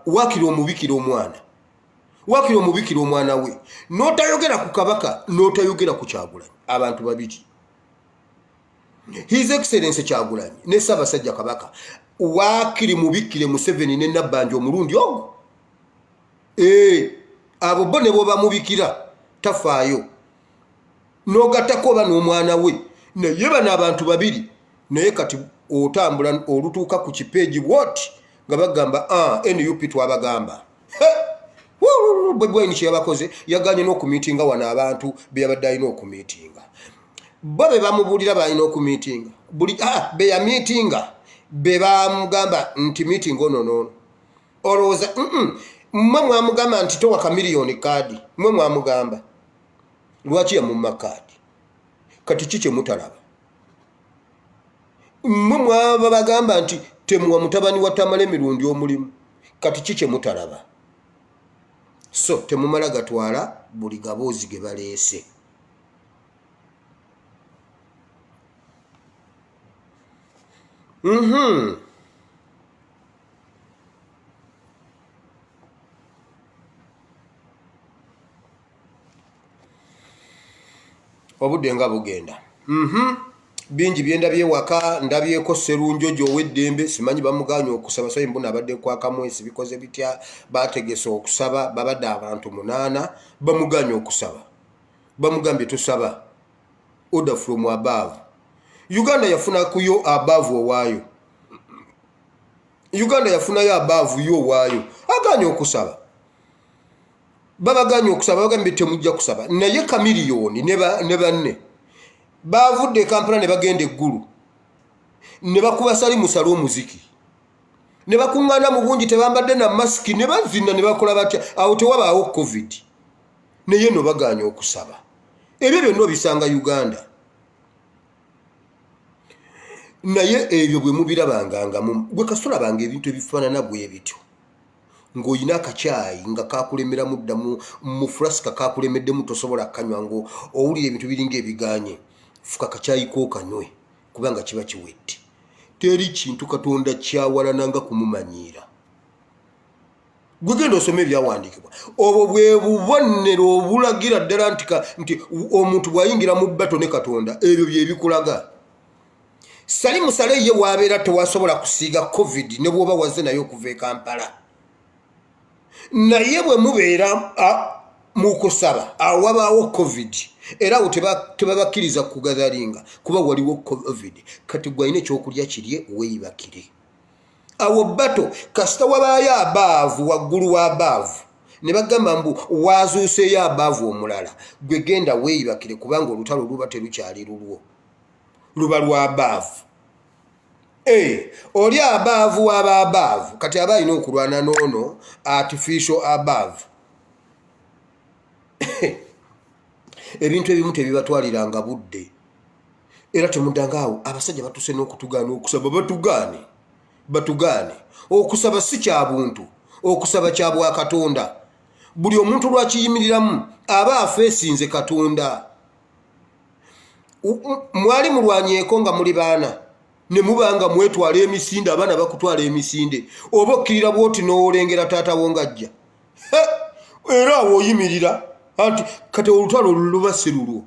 Speaker 1: waakiri omubikira omwana we n'otayogera ku Kabaka n'otayogera ku Kyagulanyi abantu babiri His Excellency Kyagulanyi ne Ssaabasajja Kabaka waakiri mubikire Museveni ne Nabbanja omulundi ogwo abo bo ne bo bamubikira tafaayo n'ogattako oba n'omwana we naye bano abantu babiri naye kati otambula olutuuka ku kipeegi bwoti nga bagamba NUP twabagamba bwebwaini kyeyabakoze yaganye n'okumiitinga wano abantu beyabadde alina okumiitinga bo be bamubuulira balina okumiitinga be yamiitinga be bamugamba nti meeting ono olowooza mmwe mwamugamba nti towaka miliyoni kaadi mmwe mwamugamba lwaki yamumma kaadi kati ki kye mutalaba mmwe mwaba bagamba nti temuwa mutabani wa Tamale emirundi omulimu kati kike mutalaba so temumala gatwala buli gaboozi ge baleese obudde nga bugenda bingi byendabye waka ndabyeko Serunjojo ow'eddembe simanyi bamuganya okusaba so mbona abadde kwa Kamwesi bikoze bitya bategese okusaba babadde abantu 8 bamuganya okusaba bamugambye tusaba order from above Uganda yafuna kuyo above owaayo Uganda yafuna yo above yo waayo aganya okusaba babaganya okusaba bagambye temujja kusaba naye kamiliyoni ne banne bavudde Kampala ne bagenda eggulu ne bakuba sali musalo omuziki ne bakungana mu bungi tebambadde na mask ne bazina ne bakola batya awo tewabaawo covid naye no baganya okusaba ebyo byonna bisanga Uganda naye ebyo bwe mubirabanganga gwe kasula banga ebintu ebifaanana bwe bityo ng'oyina akacyayi nga kakulemera mudda mu flaska kakulemeddemu tosobola kanywa ngo owulira ebintu biringa ebiganye fuka akacyayi k'okanywe kubanga kiba kiwedde teri kintu Katonda kyawalananga kumumanyiira gwe genda osome ebyawandiikibwa obwo bwe bubonero obulagira ddala nti omuntu bw'ayingira mu bbato ne Katonda ebyo bye bikulaga sali musale ye wabeera tewasobola kusiiga covid ne bw'oba wazze naye okuva e Kampala naye bwe mubeera mu kusaba awabaawo covid era awo tebabakkiriza kugazalinga kuba waliwo covid kati gwalina ekyokulya kirye weeyibakire awo bbato kasita wabaayo abaavu waggulu wa abaavu ne bagamba mbu waazuuseeyo abaavu omulala gwe genda weeyibakire kubanga olutalo luba terukyali lulwo luba lwa abaavu oli abaavu waba abaavu kati aba alina okulwana noono artificial abaavu ebintu ebimu tebibatwaliranga budde era temudanga awo abasajja batuse n'okutugaana okusaba batugaane okusaba si kya buntu okusaba kya bwa Katonda buli omuntu lwakiyimiriramu aba afeesinze Katonda mwali mulwanyeeko nga muli baana ne mubanga mwetwala emisinde abaana bakutwala emisinde oba okkirira bwoti n'olengera taata wo ngajja era awo oyimirira anti kati olutalo luba si lulwo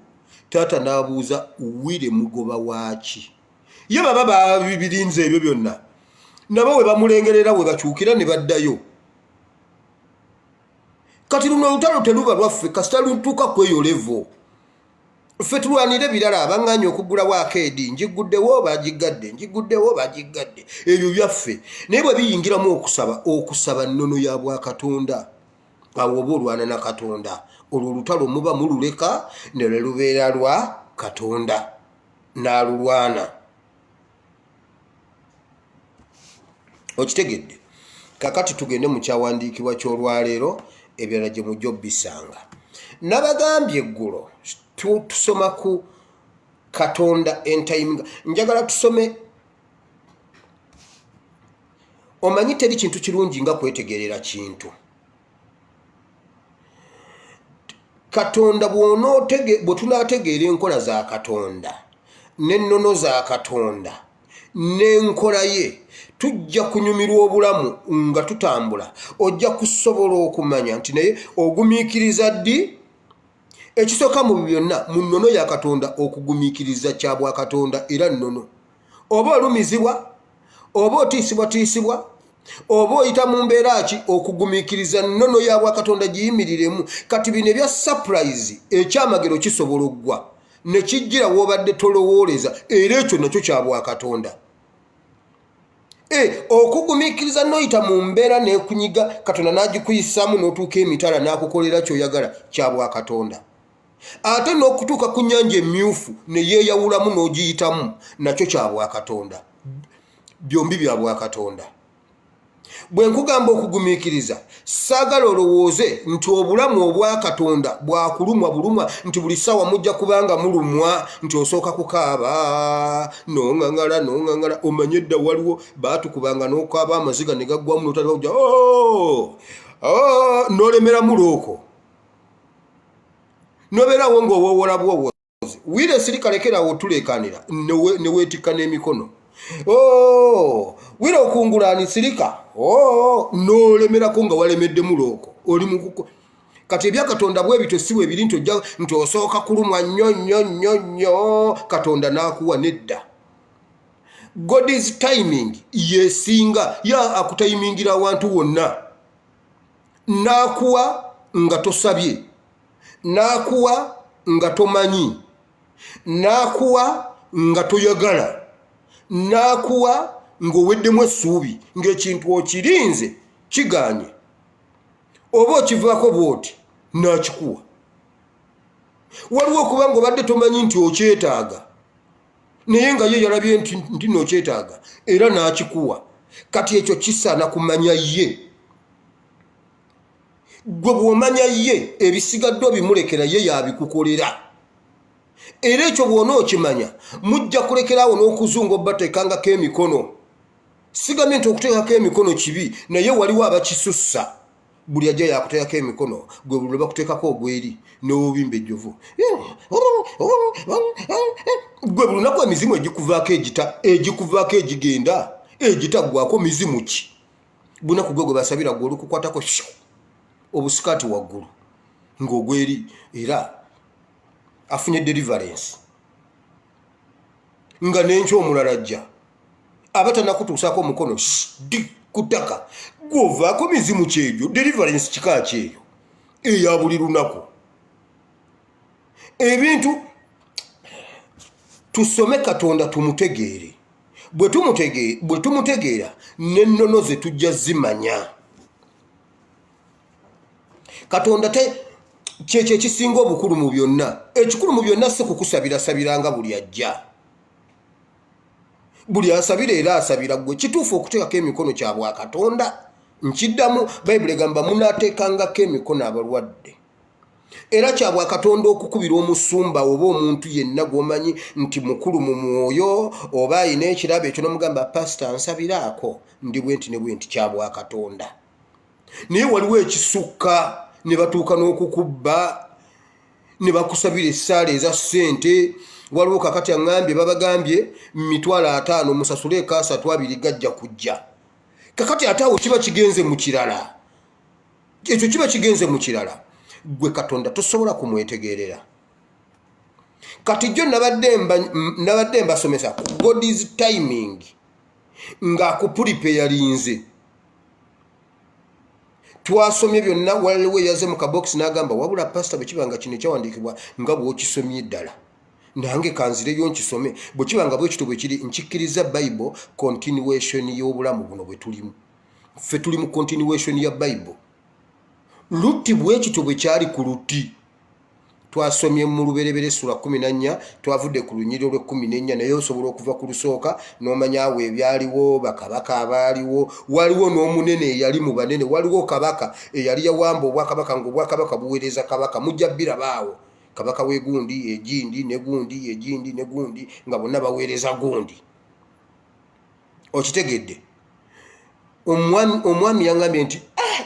Speaker 1: taata n'abuuza wire mugoba waaki ye baba babirinze ebyo byonna nabo we bamulengerera we bakyukira ne baddayo kati luno olutalo teluba lwaffe kasita lutuuka kweyo levo ffe tulwanira ebirala abanganya okugulawo akeedi njiguddewo bagigadde ebyo byaffe naye bwe biyingiramu okusaba nnono ya bwakatonda awo oba olwana na Katonda olwo olutalo muba mululeka ne lwe lubeera lwa Katonda n'alulwana okitegedde kakati tugende mu kyawandiikibwa ky'olwaleero ebirala gye mujja obbisanga nabagambye eggulo tusoma ku Katonda entayiminga njagala tusome omanyi teri kintu kirungi nga kwetegerera kintu Katonda bwe tunaategeera enkola za Katonda n'ennono za Katonda n'enkola ye tujja kunyumirwa obulamu nga tutambula ojja kusobola okumanya nti naye ogumiikiriza ddi ekisooka mu byonna mu nnono ya Katonda okugumiikiriza kya bwa Katonda era nnono oba olumizibwa oba otiisibwatiisibwa oba oyita mu mbeera ki okugumiikiriza nnono ya bwa Katonda giyimiriremu kati bino ebya surprise ekyamagero kisobola oggwa ne kijjira w'obadde tolowooleza era ekyo nakyo kya bwa Katonda okugumiikiriza n'oyita mu mbeera n'ekunyiga Katonda n'agikuyisaamu n'otuuka emitala n'akukolera ky'oyagala kya bwa Katonda ate n'okutuuka ku nnyanja emmyufu ne yeeyawulamu n'ogiyitamu nakyo kya bwa Katonda byombi bya bwa Katonda bwe nkugamba okugumiikiriza saagala olowooze nti obulamu obwa Katonda bwakulumwa bulumwa nti buli ssaawa mujja kubanga mulumwa nti osooka kukaaba noŋŋaŋala omanye edda waliwo baatukubanga n'okaaba amaziga ne gaggwamu n'otaliwo kujja n'olemera mulooko n'obeerawo ng'owoowola bwowoozi wire sirika lekerawo tuleekanira ne weetikka n'emikono wire okungulaani sirika n'olemerako nga walemedde mulooko oli mukuko kati ebya Katonda bwe bityo si bwe biri nti osooka kulumwa nnyo Katonda n'akuwa nedda. God is timing yesinga ya akutayimingira awantu wonna n'akuwa nga tosabye n'akuwa nga tomanyi n'akuwa nga toyagala n'akuwa ng'oweddemu essuubi ng'ekintu okirinze kiganye oba okivaako bw'oti n'akikuwa. Waliwo okuba ng'obadde tomanyi nti okyetaaga naye nga ye yalabye nti n'okyetaaga era n'akikuwa. Kati ekyo kisaana kumanya ye. Gwe bw'omanya ye ebisigadde obimulekera ye yabikukolera. Era ekyo bw'ona okimanya mujja kulekeraawo n'okuzunga obbateekangako emikono. Sigamye nti okuteekako emikono kibi naye waliwo abakisussa. Buli ajja yakuteekako emikono gwe buli bakuteekako ogweri n'obubimba ejjovu. Gwe buli lunaku emizimu egikuvaako egigenda egitaggwako mizimu ki? Bunaku gwe basabira gwe olukukwatako obusikaati waggulu ng'ogweri era afunye deliverance nga n'enkya omulala ajja aba tanakutuusaako omukono ku ttaka gw'ovaako mizimu kyegyo deliverance kika kyeyo eya buli lunaku. Ebintu tusome Katonda tumutegeere. Bwe tumutegeera n'ennono ze tujja zimanya. Katonda kyekyo ekisinga obukulu mu byonna. Ekikulu mu byonna si kukusabirasabiranga buli ajja. Buli asabira era asabira gwe. Kituufu okuteekako emikono kya bwa Katonda. Nkiddamu Bayibuli egamba munaateekangako emikono abalwadde. Era kya bwa Katonda okukubira omusumba oba omuntu yenna gw'omanyi nti mukulu mu mwoyo oba ayina ekirabo ekyo n'omugamba pasita nsabiraako ndi bwenti ne bwenti kya bwa Katonda. Naye waliwo ekisukka ne batuuka n'okukubba ne bakusabira essaala eza ssente. Waliwo kakati aŋŋambye babagambye 50,000 musasule kaasa 2 gajja kujja. Kakati ate awo kiba kigenze mu kirala. Ekyo kiba kigenze mu kirala. Gwe Katonda tosobola kumwetegerera. Kati jjo nabadde mbasomesa God is timing ng'akupulipe yalinze. Twasomye byonna waliwo yaze mu kabokisi n'agamba wabula pasita bwe kibanga kino ekyawandiikibwa nga bw'okisomye ddala. Nange kanzireyo nkisome bwe kibanga bwe kitobwe kiri nkikkiriza Bible continuation y'obulamu buno bwe tulimu. Ffe tuli mu continuation ya Bible. Lutti bwe kitobwe kyali ku lutti. Twasomye mu luberebere sura 14 twavudde ku lunyiriro lwe 14 naye osobola okuva ku lusooka n'omanya awo ebyaliwo bakabaka abaaliwo waliwo n'omunene eyali mu banene waliwo kabaka eyali yawamba obwakabaka ng'obwakabaka buweereza kabaka mujja birabaawo kabaka w'egundi egindi negundi egindi negundi nga bonna baweereza gundi. Okitegedde omwami yangambye nti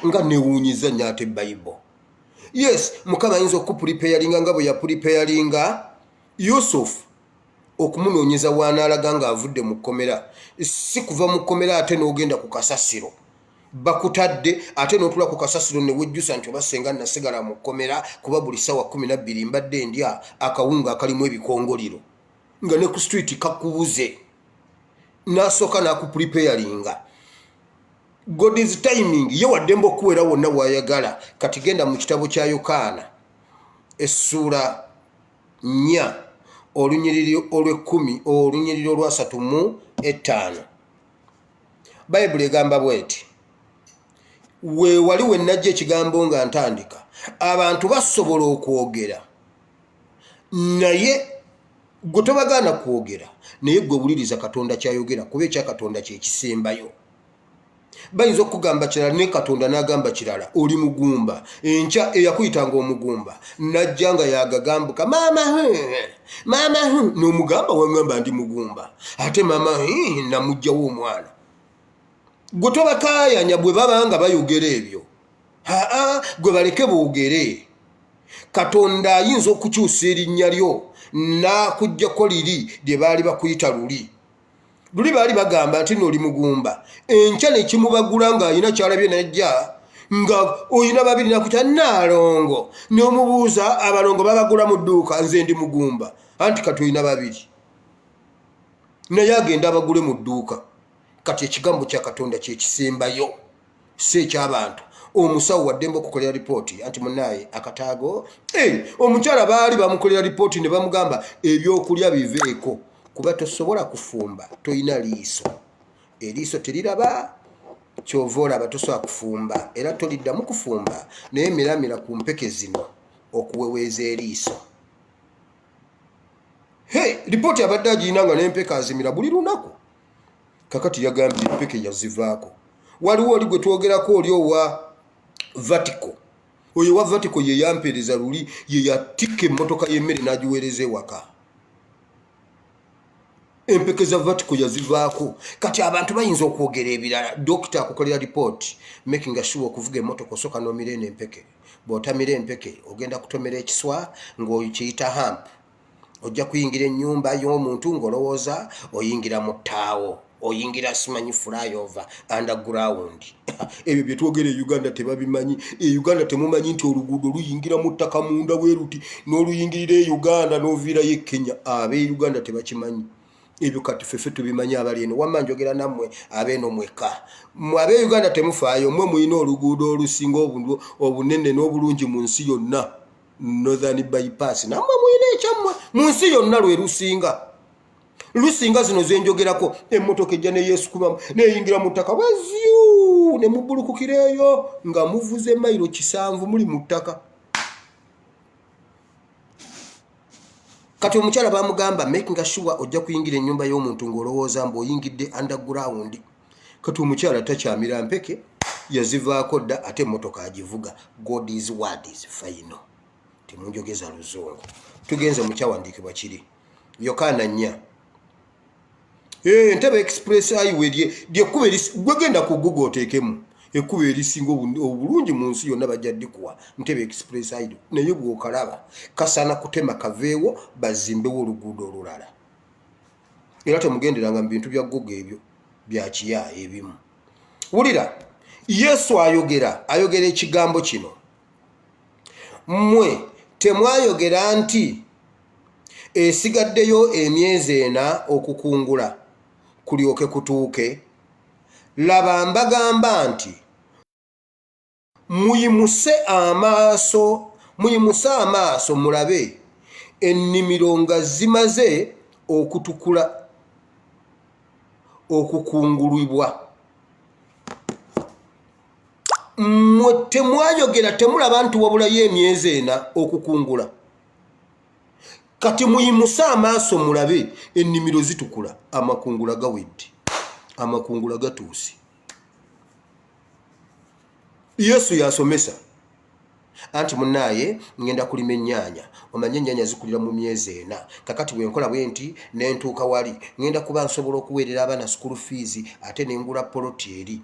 Speaker 1: nga newuunyiza nnyo ate Bible. Yes, Mukama ayinza okupulipeyalinga nga bwe yapulipeyalinga Yusufu okumunoonyeza w'anaalaga ng'avudde mu kkomera. Si kuva mu kkomera ate n'ogenda ku kasasiro. Bakutadde ate n'otula ku kasasiro ne wejjusa nti oba senga nasigala mu kkomera kuba buli ssaawa 12 mbadde ndya akawunga akalimu ebikongoliro. Nga ne ku street kakubuze. N'asooka n'akupulipeyalinga. God is timing ye waddemba okuwera wonna wayagala. Kati genda mu kitabo kya Yokaana essura 4 olunyiriri olw'ekumi olunyiriri olwa 3:5. Bayibuli egamba bweti weewali we najja ekigambo nga ntandika abantu basobola okwogera naye gwe tobagaana kwogera naye gwe wuliriza Katonda kyayogera kuba ekya Katonda kye kisembayo. bayinza okugamba kirala ne Katonda n'agamba kirala oli mugumba enkya eyakuyitanga omugumba najja nga yagagambuka mama n'omugamba wangamba ndi mugumba ate mama namugjawo omwana gwe tobakayanya bwe baba nga bayogera ebyo gwe baleke boogere Katonda ayinza okukyusa erinnya lyo nakuggyako liri lye baali bakuyita luli baali bagamba nti n'oli mugumba enkya nekimubagula ng'ayina kyalabye najja nga oyina babiri nakutya Naalongo n'omubuuza abalongo babagula mu dduuka nze ndi mugumba anti kati oyina babiri naye agenda abagule mu dduuka kati ekigambo kya Katonda kyekisembayo si ekyabantu omusawo waddembe okukolera lipooti anti munaye akataago omukyala baali bamukolera lipooti ne bamugamba ebyokulya biveeko kuba tosobola kufumba toyina liiso eriiso teriraba kyova olaba tosobola kufumba era toliddamu kufumba naye miramira ku mpeke zino okuweweeza eriiso lipooti abadde agiyina nga n'empeke azimira buli lunaku kakati yagambye empeke yazivaako waliwo oli gwe twogerako oli owa Vertical oyo wa Vertical ye yampereza luli ye yatika emmotoka y'emmere n'agiweereza ewaka empeke za Vertical yazivaako kati abantu bayinza okwogera ebirala dokita akukolera report making sure okuvuga emmotoka osooka n'omira eno empeke bw'otamira empeke ogenda kutomera ekiswa ng'okiyita hamp ojja kuyingira ennyumba y'omuntu ng'olowooza oyingira mu ttaawo oyingira simanyi flyover underground ebyo bye twogera e Uganda tebabimanyi Uganda temumanyi nti oluguudo luyingira mu ttaka munda bweruti n'oluyingirira e Uganda n'oviirayo e Kenya ab'e Uganda tebakimanyi ebyo kati ffe tubimanyi abali eno wamma njogera nammwe abeeno mweka ab'e Uganda temufaayo mmwe muyina oluguudo olusinga obunene n'obulungi mu nsi yonna Northern bypass nammwe muyina ekyammwe mu nsi yonna lwe lusinga zino zenjogerako emmotoka ejja neyeesukumamu neyingira mu ttaka bwezyu ne mubulukukireeyo nga muvuze mayiro 7 muli mu ttaka kati omukyala bamugamba making sure ojja kuyingira ennyumba y'omuntu ng'olowooza mbu oyingidde underground kati omukyala takyamira mpeke yazivaako dda ate emmotoka agivuga God is word is final temunjogeza luzungu tugenze mu kyawandiikibwa kiri Yokaana 4 Entebbe Express highway lyekkuba gwegenda ku Google oteekemu ekkuba erisinga obulungi mu nsi yonna bajja ddikuwa Entebbe Express highway naye bw'okalaba kasaana kutema kaveewo bazimbewo oluguudo olulala era temugenderanga mu bintu bya Google ebyo bya kiya ebimu wulira Yesu ayogera ekigambo kino mmwe temwayogera nti esigaddeyo emyezi 4 okukungula kulyoke kutuuke laba mbagamba nti muyimuse amaaso mulabe ennimiro nga zimaze okutukula okukungulibwa mmwe temwayogera temulaba nti wabulayo emyezi 4 okukungula kati muyimuse amaaso mulabe ennimiro zitukula amakungula gawedde amakungula gatuuse Yesu yasomesa anti munaye ngenda kulima ennyaanya omanye ennyaanya zikulira mu myezi 4 kakati bwenkola bwenti nentuuka wali ngenda kuba nsobola okuweerera abaana school fees ate nengula poloti eri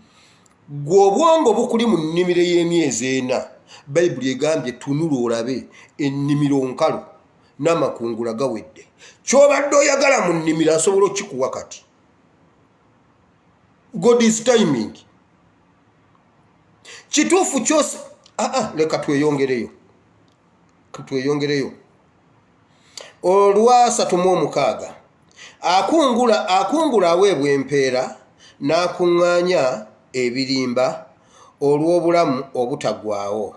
Speaker 1: gwe obwongo bukuli mu nnimiro y'emyezi 4 Bayibuli egambye tunula olabe ennimiro nkalu n'amakungula gawedde kyobadde oyagala mu nnimiro asobola okikuwa kati God is timing kituufu kyose leka tweyongereyo olwa 36 akungula aweebwa empeera n'akuŋŋaanya ebirimba olw'obulamu obutaggwaawo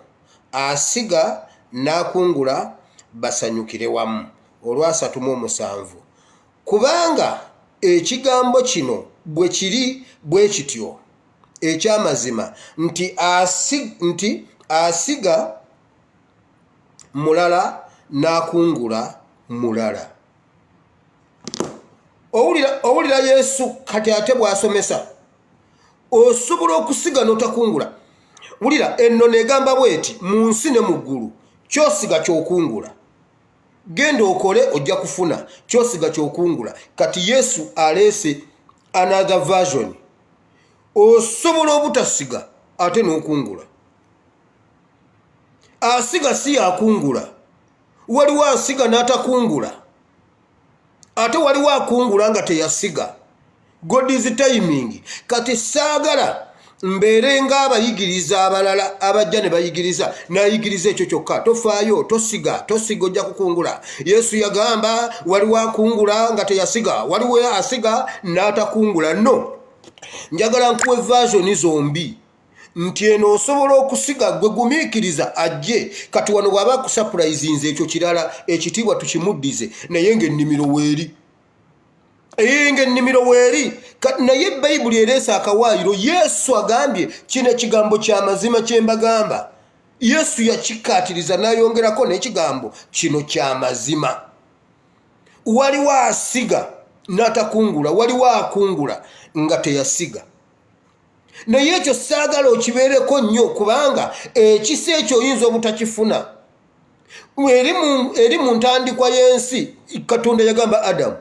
Speaker 1: asiga n'akungula basanyukire wamu olwa 37 kubanga ekigambo kino bwe kiri bwe kityo ekyamazima nti asiga mulala n'akungula mulala owulira Yesu kati ate bw'asomesa osobola okusiga n'otakungula. Wulira ennono egamba bweti mu nsi ne mu ggulu kyosiga kyokungula. Genda okole ojja kufuna kyosiga kyokungula. Kati Yesu aleese another version. Osobola obutasiga ate n'okungula. Asiga si yakungula. Waliwo asiga n'atakungula. Ate waliwo akungula nga teyasiga. God is timing. Kati saagala mbeere ng'abayigiriza abalala abajja ne bayigiriza n'ayigiriza ekyo kyokka. Tofaayo, tosiga ojja kukungula. Yesu yagamba waliwo akungula nga teyasiga, waliwo asiga n'atakungula. No, njagala nkuwe version zombi. Nti eno osobola okusiga gwe gumiikiriza ajje. Kati wano bw'aba kusurprisinze ekyo kirala ekitiibwa tukimuddize naye ng'ennimiro weeri. Ng'ennimiro weeri. Naye Bayibuli ereese akawaayiro. Yesu agambye kino ekigambo kya mazima kye mbagamba. Yesu yakikkaatiriza n'ayongerako n'ekigambo kino kya mazima. Waliwo asiga n'atakungula, waliwo akungula nga teyasiga. Naye ekyo saagala okibeereko nnyo kubanga ekisa ekyo oyinza obutakifuna. Eri mu ntandikwa y'ensi Katonda yagamba Adamu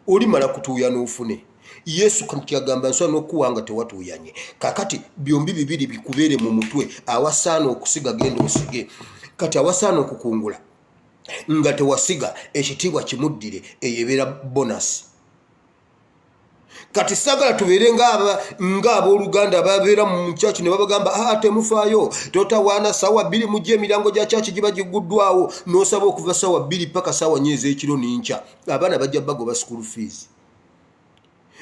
Speaker 1: olimala kutuuya n'ofune. Yesu kati yagamba nsobola n'okuwa nga tewatuuyanye. Kakati byombi bibiri bikubeere mu mutwe. Awasaana okusiga genda osige. Kati awasaana okukungula nga tewasiga ekitiibwa kimuddire, eyebeera bonasi. Kati sagala tubeere ng'abooluganda babeera mu church ne babagamba temufaayo, totawaana ssaawa 2 mujje emirango gya church giba giguddwawo n'osaba okuva ssaawa 2 paka ssaawa 4 ez'ekiro n'enkya. Abaana bajja bagoba school fees.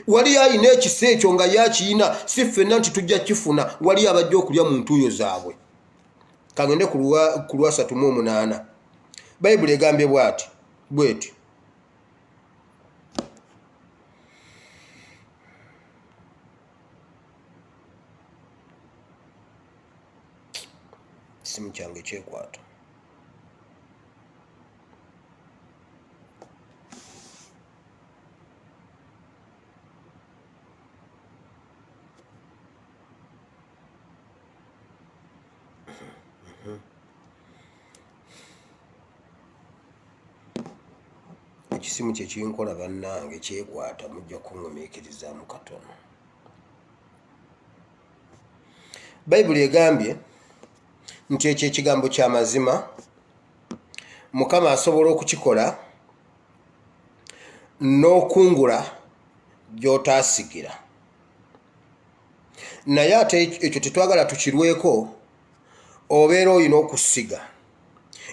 Speaker 1: Wali ayina ekisa ekyo nga yakiyina si ffenna nti tujja kifuna. Wali abajja okulya mu ntuuyo zaabwe. Kangende ku lwa 38 Bayibuli egambye bweti. Simu kyange kyekwata. Ekisimu kye kinkola bannange kyekwata mujja kuŋŋumiikirizaamu katono. Bayibuli egambye nti ekyo ekigambo kya mazima. Mukama asobola okukikola n'okungula gy'otaasigira. Naye ate ekyo tetwagala tukirweko, obeera olina okusiga.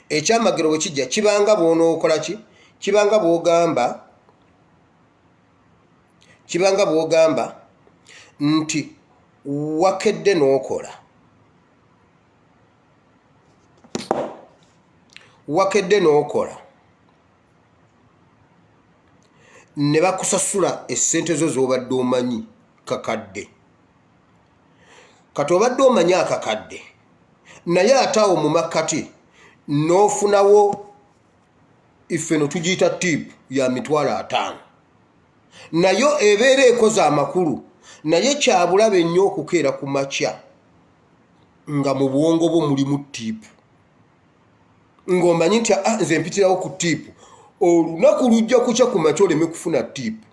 Speaker 1: Ekyamagero bwe kijja kibanga bw'onookola ki? Kibanga bw'ogamba nti wakedde n'okola. Wakedde n'okola ne bakusasula essente zo z'obadde omanyi kakadde. Kati obadde omanyi akakadde naye ate awo mu makkati n'ofunawo ife no tugiyita tip ya $50. Nayo ebeera ekoze amakulu, naye kyabulabe nnyo okukeera ku makya nga mu bwongo bwo mulimu tipu. Ng'omanyi nti nze mpitirawo ku tipu, olunaku lujja kukya ku makya oleme kufuna tipu.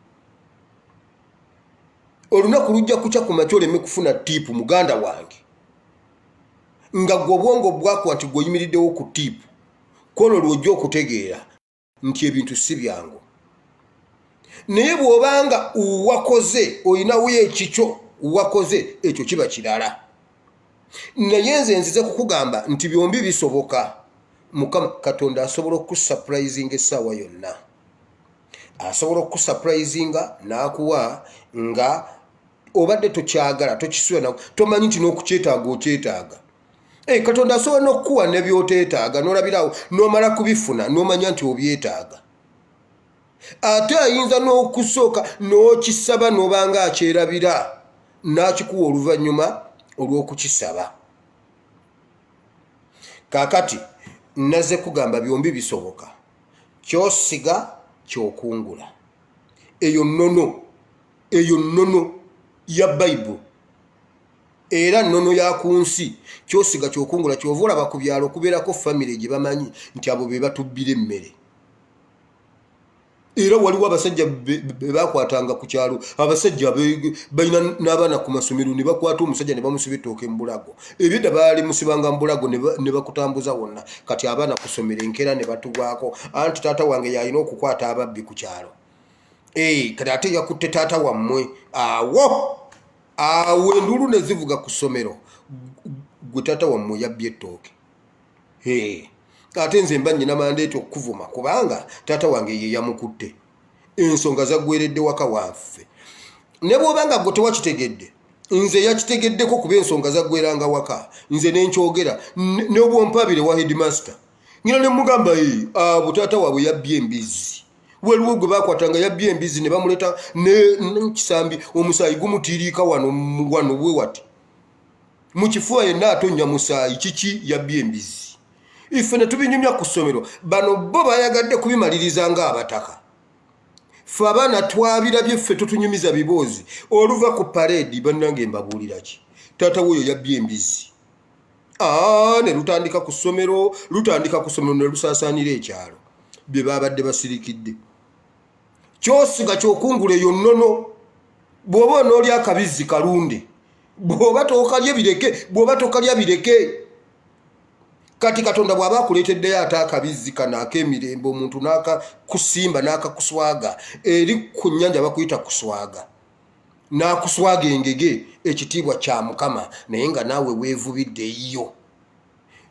Speaker 1: Olunaku lujja kukya ku makya oleme kufuna tipu muganda wange. Nga gwe obwongo bwakuba nti gw'oyimiriddewo ku tipu, kono lw'ojja okutegeera nti ebintu si byangu. Naye bw'obanga wakoze olinawo ekikyo wakoze, ekyo kiba kirala. Naye nze nzize kukugamba nti byombi bisoboka. Mukama Katonda asobola okusurprisinga essaawa yonna. Asobola okusurprisinga n'akuwa nga obadde tokyagala, tokisula, tomanyi nti n'okukyetaaga okyetaaga. Katonda asobola n'okukuwa ne by'oteetaaga n'olabirawo n'omala kubifuna n'omanya nti obyetaaga. Ate ayinza n'okusooka n'okisaba n'obanga akyerabira n'akikuwa oluvannyuma olw'okukisaba. Kaakati naze kugamba byombi bisoboka. Kyosiga kyokungula. Eyo nnono ya Bayibuli era nnono ya ku nsi kyosiga kyokungula kyova olaba ku byalo okubeerako famire gye bamanyi nti abo be batubbira emmere. Era waliwo abasajja be bakwatanga ku kyalo, abasajja balina n'abaana ku masomero ne bakwata omusajja ne bamusiba ettooke mu bulago. Ebyedda baali musibanga mu bulago ne bakutambuza wonna, kati abaana ku ssomero enkeera ne batugwako, anti taata wange yalina okukwata ababbi ku kyalo. Kati ate yakutte taata wammwe awo endulu ne zivuga ku ssomero, gwe taata wammwe yabbye ettooke. Ate nze mba nnyina mandeeti okukuvuma kubanga taata wange ye yamukutte, ensonga zaggweredde waka waffe. Ne bw'obanga gwe tewakitegedde, nze yakitegeddeko kuba ensonga zaggweranga waka, nze nenkyogera n'obwompabire wa headmaster ngina ne mugamba abo taata waabwe yabbye embizzi. Waliwo gwe bakwatanga yabbye embizzi ne bamuleta nekisambi, omusaayi gumutiiriika wano bwe wati mu kifuba yenna atonnya musaayi, kiki yabbye embizzi. Ife ne tubinyumya ku ssomero, bano bo bayagadde kubimaliriza ng'abataka. Ffe abaana twabirabye, ffe tutunyumiza biboozi. Oluva ku paredi bannange mbabuulira ki? Taata weyo yabbye embizzi. Ne lutandika ku ssomero ne lusaasaanira ekyalo. Bye babadde basirikidde. Kyosiga kyokungula eyo nnono. Bw'oba onoolya akabizzi kalunde. Bw'oba tokalya bireke. Kati Katonda bw'aba akuleeteddeyo ate akabizzi kano ak'emirembe, omuntu n'akakusimba n'akakuswaga, eri ku nnyanja bakuyita kuswaga, n'akuswaga engege, ekitiibwa kya Mukama, naye nga naawe weevubiddeyo.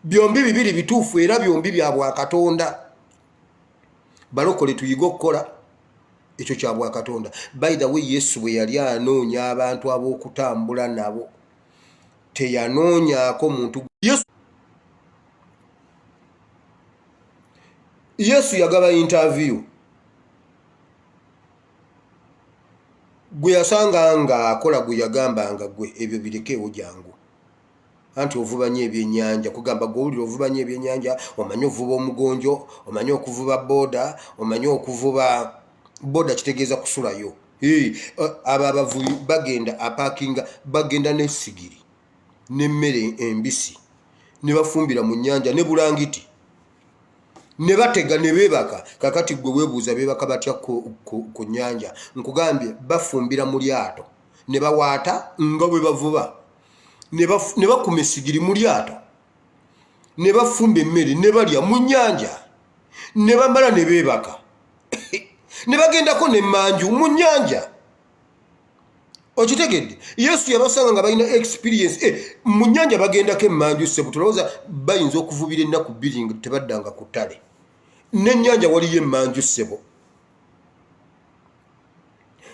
Speaker 1: Byombi bibiri bituufu era byombi bya Bwakatonda. Balokole tuyige okukola ekyo kya Bwakatonda. By the way, Yesu bwe yali anoonya abantu ab'okutambula nabo, teyanoonyaako muntu. Yesu yagaba interview. Gwe yasanga nga akola gwe yagambanga gwe ebyo birekeewo jangu. Anti ovubanya ebyennyanja, kugamba gwe owulira ovubanya ebyennyanja, omanyi okuvuba omugonjo, omanyi okuvuba boda, omanyi okuvuba boda kitegeeza kusulayo. Abo abavubi bagenda apaakinga, bagenda n'essigiri n'emmere embisi ne bafumbira mu nnyanja ne bulangiti. Ne batega ne beebaka. Kakati gwe weebuuza beebaka batya ku nnyanja? Nkugambye bafumbira mu lyato ne bawaata nga bwe bavuba, ne bakuma essigiri mu lyato, ne bafumba emmere ne balya mu nnyanja, ne bamala ne beebaka. Ne bagendako n'emmanju mu nnyanja. Okitegedde? Yesu yabasanga nga balina experience. Mu nnyanja bagendako emmanju ssebo, tulowooza bayinza okuvubira ennaku bbiri nga tebaddanga ku ttale. N'ennyanja waliyo emmanju ssebo.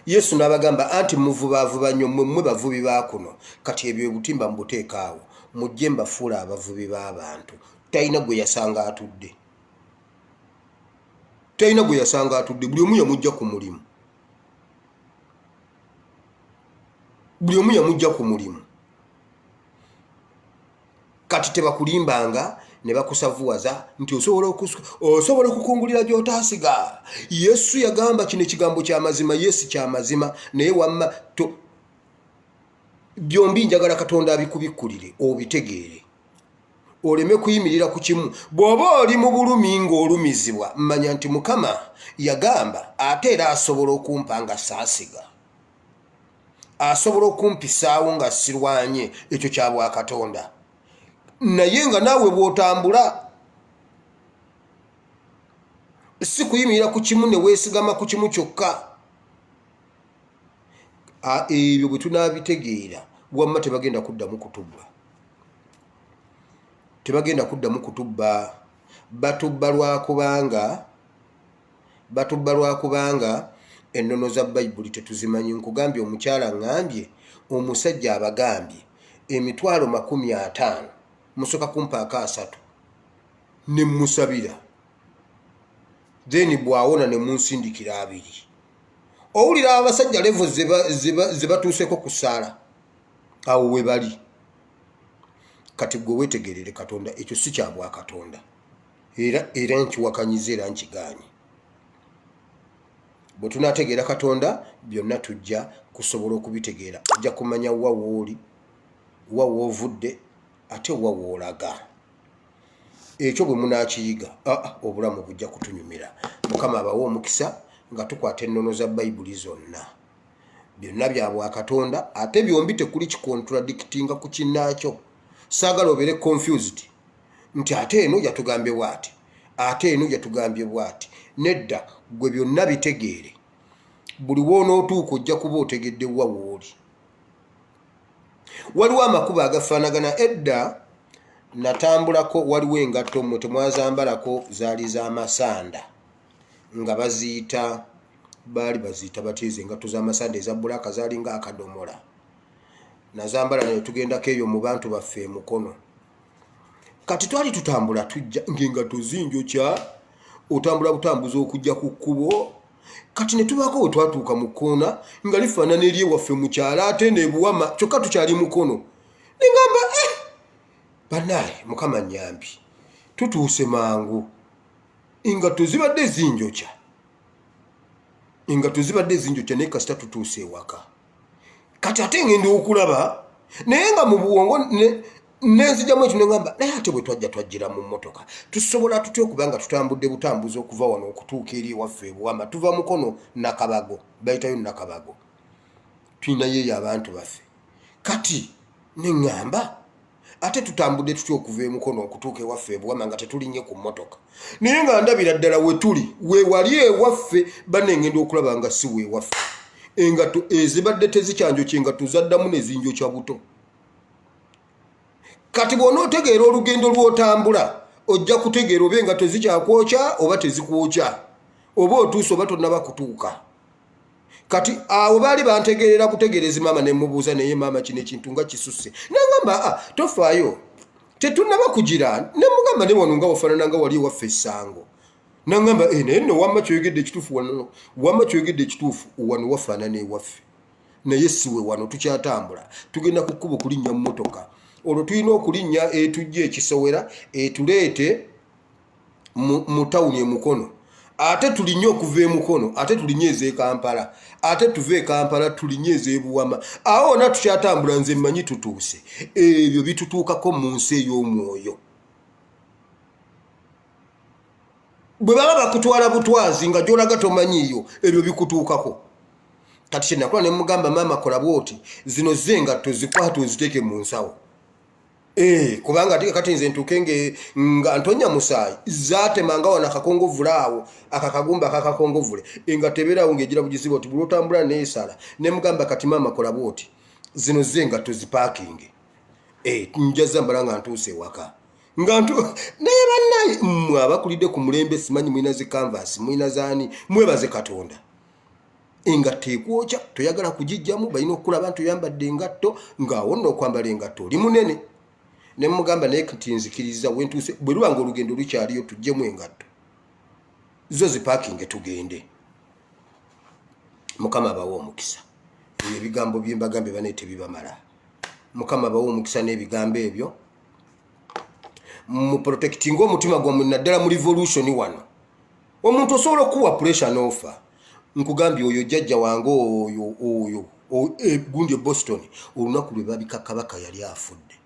Speaker 1: Yesu n'abagamba anti muvubaavuba nnyo mmwe bavubi ba kuno, kati ebyo obutimba mbuteekaawo, mujje mbafuula abavubi b'abantu. Talina gwe yasanga atudde. Talina gwe yasanga atudde. Buli omu yamujja ku mulimu. Buli omu yamujja ku mulimu. Kati tebakulimbanga ne bakusavuwaza nti osobola okukungulira gy'otaasiga. Yesu yagamba kino ekigambo ky'amazima, Yesu ky'amazima, naye wamma byombi njagala Katonda abikubikkulire obitegeere, oleme kuyimirira ku kimu. Bw'oba oli mu bulumi ng'olumizibwa, manya nti Mukama yagamba ate era asobola okumpa nga saasiga, asobola okumpisaawo nga sirwanye. Ekyo kya Bwakatonda. Naye nga naawe bw'otambula, si kuyimirira ku kimu ne weesigama ku kimu kyokka. Ebyo bwe tunaabitegeera, wamma tebagenda kuddamu kutubba. Tebagenda kuddamu kutubba. Batubba lwa kubanga ennono za Bayibuli tetuzimanyi. Nkugambye omukyala ngambye, omusajja abagambye emitwalo 50 musoka kumpaaka 3 ne musabira, then bwawona ne munsindikira 2. Owulira abasajja levo ze batuuseko ku ssaala awo we bali. Kati gwe weetegerere Katonda, ekyo si kya Bwakatonda. Era nkiwakanyiza era nkigaanye. Bwe tunaategeera Katonda byonna tujja kusobola okubitegeera. Ojja kumanya wa wooli, wa wovudde ate wa wolaga ekyo bwe munakiyiga obulamu bujja kutunyumira mukama abawe omukisa nga tukwata ennono za bayibuli zonna byonna bya bwakatonda ate byombi tekuli kikontradictinga ku kinnaakyo saagala obeere confused nti ate eno yatugambye bwati ate eno yatugambye bwati nedda gwe byonna bitegeere buli woonootuuka ojja kuba otegedde wa wooli waliwo amakubo agafaanagana edda natambulako waliwo engatto mmwe temwazambalako zaali z'amasanda nga baziyita baali baziyita bateeze engatto z'amasanda eza bbulaaka zaali nga akadomola nazambala naye tugendako eyo mu bantu baffe emukono kati twali tutambula tujja ng'engatto zinjokya otambula butambuzi okujja ku kkubo kati ne tubaako we twatuuka mu kkoona nga lifaanana eri ewaffe mu kyalo ate nebuwama kyokka tukyali mukono ne ngamba bannaaye mukama nnyambi tutuuse mangu engatto zibadde zinjokya naye kasita tutuuse ewaka kati ate ngenda okulaba naye nga mu buwongo nenzijjamu ekyo ne ngamba naye ate bwe twajjira mu mmotoka tusobola tutya okuba nga tutambudde butambuzi okuva wano okutuuka eri ewaffe ebuwama tuva mukono nakabago bayitayo nakabago tulinayo eyo abantu baffe kati ne ngamba ate tutambudde tutya okuva emukono okutuuka ewaffe ebuwama nga tetulinnye ku mmotoka naye nga ndabira ddala we tuli wewali ewaffe banengenda okulaba nga si wewaffe engatto ezibadde tezikyanjokya engatto zaddamu ne zinjokya buto kati bw'onootegeera olugendo lw'otambula ojja kutegeera oba engatto zikyakwokya oba tezikwokya oba otuuse oba tonnaba kutuuka kati awo baali bantegeerera kutegeereza maama ne mubuuza naye maama kino ekintu nga kisusse nangamba tofaayo tetunnaba kugira ne mugamba ne wano nga wafaanana nga wali ewaffe essango nangamba naye nno wamma kyoyogedde ekituufu wano wamma kyoyogedde ekituufu wano wafaanana ewaffe naye siwe wano tukyatambula tugenda ku kkubo kulinnya mu mmotoka olwo tulina okulinnya etujja ekisowera etuleete mu tawuni emukono ate tulinye okuva emukono ate tulinye ez'ekampala ate tuve ekampala tulinye ez'ebuwama awo ona tukyatambula nze mmanyi tutuuse ebyo bitutuukako mu nsi ey'omwoyo bwe baba bakutwala butwazi nga gy'olaga tomanyiiyo ebyo bikutuukako kati kyenakula ne mugamba maama kola bwoti zino zengatto zikwate oziteeke mu nsawo kubanga kati nze ntuuke nga ntonya musaayi zaatemanga wana akakongovule awo akakagumba akakakongovule nga tebeerawo ng'egira bugizibu oti buli otambula neesala ne mugamba kati maama kola bwoti zino zengatto zipaakinge njazambala nga ntuuse ewaka naye bannaye mmwe abakulidde ku mulembe simanyi mulina zikanvaasi mulina zaani mwebaze katonda engatto ekwokya toyagala kugijjamu balina okulaba nti oyambadde engatto ng'awo nno okwambala engatto oli munene ne mugamba naye kati nzikiriza wentuuse bwe luba nga olugendo lukyaliyo tuggyemu engatto zo zipaakinge tugende mukama abawe omukisa ebyo ebigambo bye mbagambe bane tebibamala mukama abawe omukisa n'ebigambo ebyo mu protecting omutima gwammwe naddala mu revolution wano omuntu osobola okuwa pressure n'ofa nkugambye oyo jjajja wange oyo gundi e Boston olunaku lwe babika kabaka yali afudde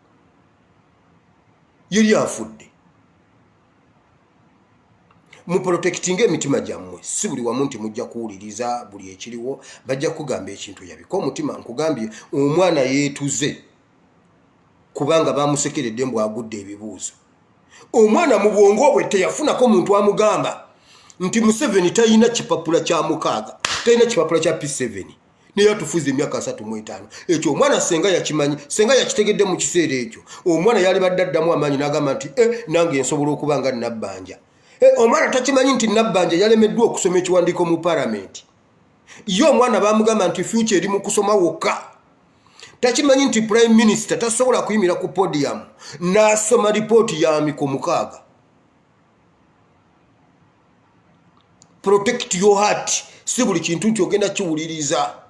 Speaker 1: mu protecting emitima gyammwe si buli wamu nti mujja kuwuliriza buli ekiriwo bajja kugamba ekintu yabika omutima nkugambye omwana yeetuze kubanga bamusekeredde mbwagudde ebibuuzo omwana mu bwongo bwe teyafunako muntu amugamba nti Museveni talina kipapula kya 6 talina kipapula kya P7 naye atufuza emyaka 35 ekyo omwana senga yakimanyi senga yakitegedde mu kiseera ekyo omwana yali baddaddamu amaanyi n'agamba nti nange nsobola okuba nga Nabbanja omwana takimanyi nti Nabbanja yalemeddwa okusoma ekiwandiiko mu palamenti ye omwana bamugamba nti future eri mu kusoma wokka takimanyi nti prime minister tasobola kuyimira ku podium n'asoma ripooti ya miko 6 protect your heart si buli kintu nti ogenda kiwuliriza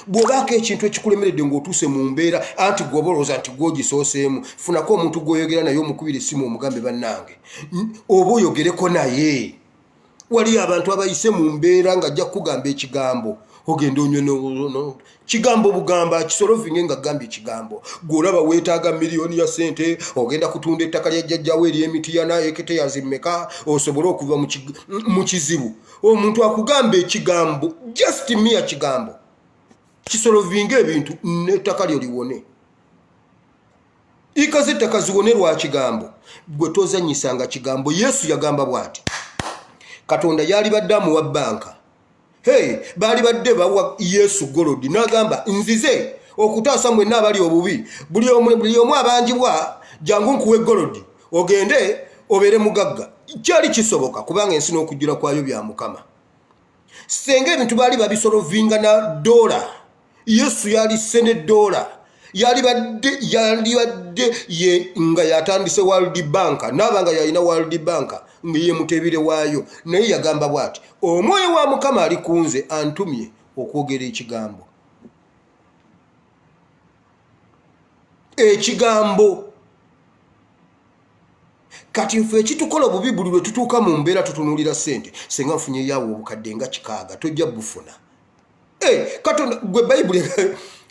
Speaker 1: bw'obaako ekintu ekikulemeredde ng'otuuse mu mbeera anti gwobolooza nti gwogisooseemu funako omuntu gw'oyogera naye omukubira essimu omugambe bannange oba oyogereko naye wali abantu abayise mu mbeera ng'ajja kukugamba ekigambo ogenda onywe no kigambo bugamba kisolovinge nga gambye kigambo gwolaba weetaaga miliyoni ya sente ogenda kutunda ettaka lya jjajjawo ery'emiti ya naekete yazimmeka osobole okuva mu kizibu omuntu akugamba ekigambo just mere kigambo kisolovinge ebintu n'ettaka lyo liwone ikaze ettaka ziwone lwa kigambo gwe tozanyisanga kigambo Yesu yagamba bw'ati Katonda yali badde amuwa banka bali badde bawa Yesu golodi n'agamba nzize okutaasa mwenna abali obubi buli omu abanjibwa jangu nkuwe golodi ogende obeere mugagga kyali kisoboka kubanga ensi n'okujjula kwayo bya Mukama senga ebintu baali babisolovinga na dola Yesu yali sene dola yali badde ye nga yatandise World Bank n'abanga yalina World Bank ye mutebire waayo naye yagamba bw'ati omwoyo wa Mukama ali kunze antumye okwogera ekigambo kati nfe ekitukola bubi buli lwe tutuuka mu mbeera tutunulira ssente senga nfunye yaawo obukadde nga kikaaga tojja bufuna Katonda gwe Bayibuli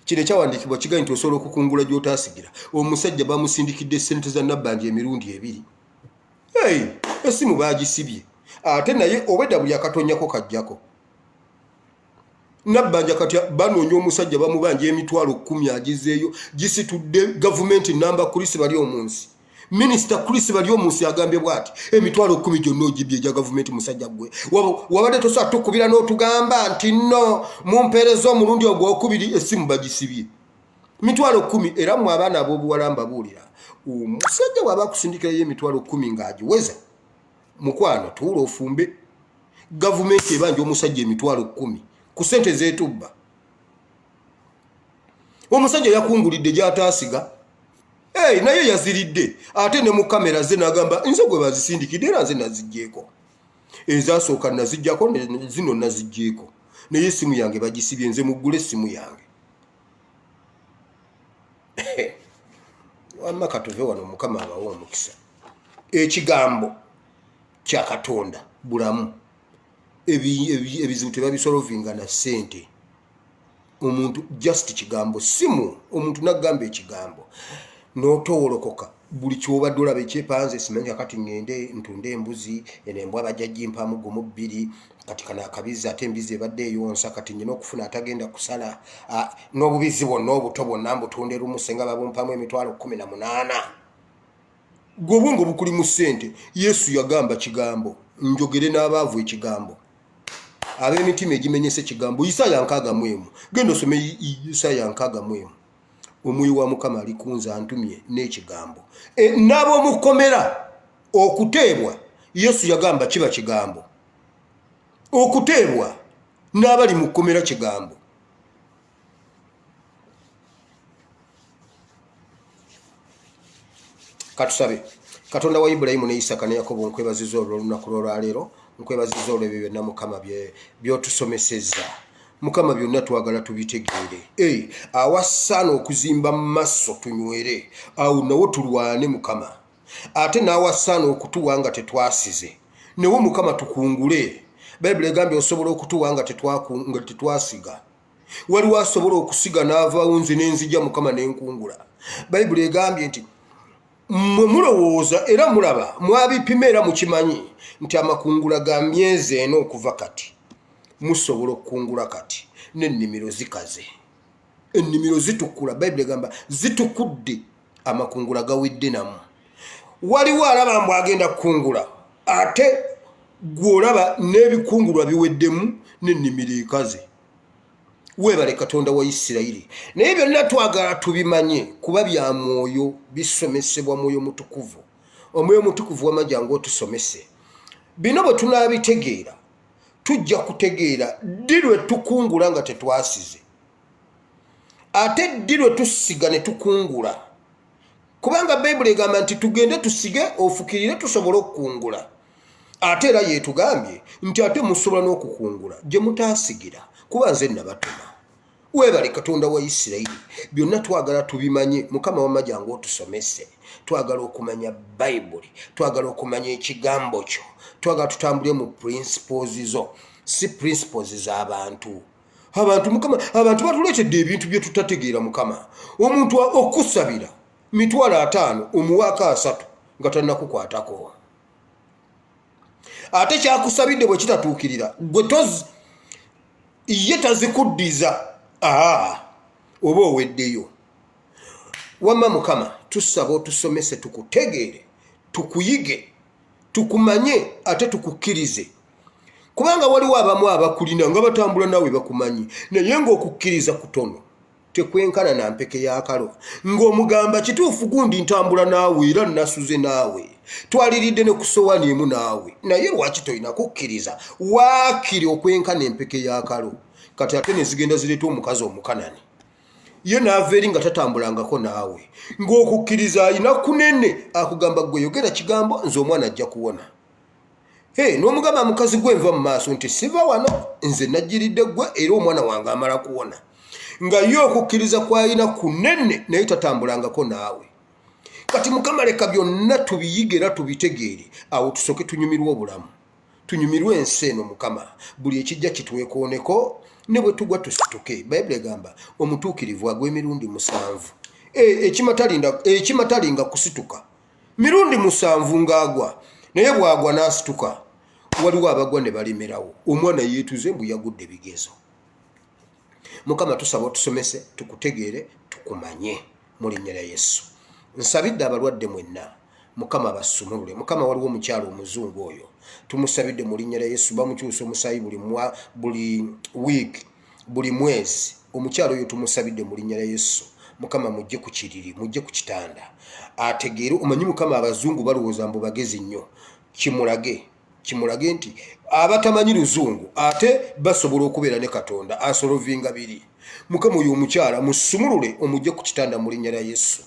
Speaker 1: kino kyawandiikibwa kigaye nti osobola okukungula gy'otaasigira omusajja bamusindikidde ssente za nabbanja emirundi 2 esimu baagisibye ate naye obwedda buli akatonnyako kajjako nabbanja kati banoonya omusajja bamubanja emitwalo 10 agizeeyo gisitudde gavumenti namba Chris bali omunsi Minister Chris bali omunsi agambye bw'ati emitwalo 10 gyonna ogibye egya gavumenti musajja gwe wabadde tosobola tukubira n'otugamba nti nno mumpeereza omulundi ogwokubiri essimu bagisibye mitwalo 10 era mu abaana ab'obuwala mbabuulira omusajja bw'aba akusindikirayo emitwalo 10 ng'agiweza mukwano tuula ofumbe gavumenti ebanja omusajja emitwalo 10 ku ssente zeetubba omusajja yakungulidde gy'ataasiga naye yaziridde ate ne mu kamera ze n'agamba nze gwe bazisindikidde era nze naziggyeko ezasooka naziggyako zino naziggyeko naye essimu yange bagisibye nze muggule essimu yange wamma katuve wano Mukama abawa omukisa ekigambo kya Katonda bulamu ebizibu tebabisolovinga na ssente omuntu just kigambo simu omuntu nagamba ekigambo n'otowolokoka buli kyobadde olaba ekyepanze simanyi akati ngende ntunde embuzi enembwa abajjajja mpamu gumu 2 kati kana akabizi ate embizi ebadde eyonsa kati nyina okufuna atagenda kusala n'obubizi bwonna obuto bwonna mbutunde lumu senga babumpamu emitwalo 18 gw'obwongo bukuli mu ssente Yesu yagamba kigambo njogere n'abaavu ekigambo ab'emitima egimenyese kigambo Isaaya 61 genda osome Isaaya 61 omwoyo wa Mukama ali kunze antumye n'ekigambo n'ab'omukomera okuteebwa Yesu yagamba kiba kigambo okuteebwa n'abali mu kkomera kigambo katusabe Katonda wa Ibulayimu ne Isaka ne Yakobo nkwebaziza olw'olunaku lw'olwaleero nkwebaziza olw'ebyo byonna Mukama by'otusomesezza Mukama byonna twagala tubitegeere awasaana okuzimba mu maaso tunywere awo nawo tulwane Mukama ate n'awasaana okutuwa nga tetwasize newo Mukama tukungule Bayibuli egambye osobola okutuwa nga tetwasiga waliwo asobola okusiga n'avaawo nze n'enzija Mukama n'enkungula Bayibuli egambye nti mwe mulowooza era mulaba mwabipima era mukimanyi nti amakungula ga myezi 4 okuva kati musobola okukungula kati n'ennimiro zikaze ennimiro zitukula Bayibuli egamba zitukudde amakungula gawedde namu waliwo alaba mbu agenda kukungula ate gw'olaba n'ebikungulwa biweddemu n'ennimiro ekaze weebale Katonda wa Isirayiri naye byonna twagala tubimanye kuba bya mwoyo bisomesebwa mwoyo mutukuvu omwoyo mutukuvu w'amajjango otusomese bino bwe tunaabitegeera tujja kutegeera ddi lwe tukungula nga tetwasize ate ddi lwe tusiga ne tukungula kubanga Bayibuli egamba nti tugende tusige ofukirire tusobole okukungula ate era yeetugambye nti ate musobola n'okukungula gye mutaasigira kuba nze nabatuma weebale Katonda wa Isirayiri byonna twagala tubimanye Mukama w'amajjango otusomese twagala okumanya Bayibuli twagala okumanya ekigambo kyo twagala tutambulire mu principles zo si principles z'abantu abantu mukama abantu batuletedde ebintu bye tutategeera mukama omuntu okusabira mitwalo 5 omuwaka 3 nga tannakukwatako ate kyakusabidde bwe kitatuukirira gwe tozi ye tazikuddiza oba oweddeyo wamma mukama tusaba otusomese tukutegeere tukuyige tukumanye ate tukukkirize kubanga waliwo abamu abakulina nga batambula naawe bakumanyi naye ng'okukkiriza kutono tekwenkana na mpeke y'akalo ng'omugamba kituufu gundi ntambula naawe era nasuze naawe twaliridde ne ku sowaani emu naawe naye lwaki tolina kukkiriza waakiri okwenkana empeke y'akalo kati ate ne zigenda zireeta omukazi omukanani ye naava eri nga tatambulangako naawe ng'okukkiriza alina kunene akugamba gwe yogera kigambo nze omwana ajja kuwona n'omugamba mukazi gwe nva mu maaso nti siva wano nze najjiridde gwe era omwana wange amala kuwona nga ye okukkiriza kwalina kunene naye tatambulangako naawe kati mukama leka byonna tubiyige era tubitegeere awo tusoke tunyumirwe obulamu tunyumirwe ensi eno mukama buli ekijja kitwekooneko ne bwe tugwa tusituke bayibuli egamba omutuukirivu agwa emirundi 7 ekimatalinga kusituka mirundi 7 ng'agwa naye bw'agwa n'asituka waliwo abagwa ne balemerawo omwana yeetuze mbu yagudde bigezo mukama tusaba otusomese tukutegeere tukumanye mu linnya lya Yesu nsabidde abalwadde mwenna mukama basumulule mukama waliwo omukyalo omuzungu oyo tumusabidde mu linnya lya Yesu bamukyusa omusaayi buli week buli mwezi omukyalo oyo tumusabidde mu linnya lya Yesu mukama mujje ku kiriri mujje ku kitanda ategeere omanyi mukama abazungu balowooza mbu bagezi nnyo kimulage nti abatamanyi luzungu ate basobola okubeera ne Katonda asolovinga biri mukama oyo omukyala musumulule omujje ku kitanda mu linnya lya Yesu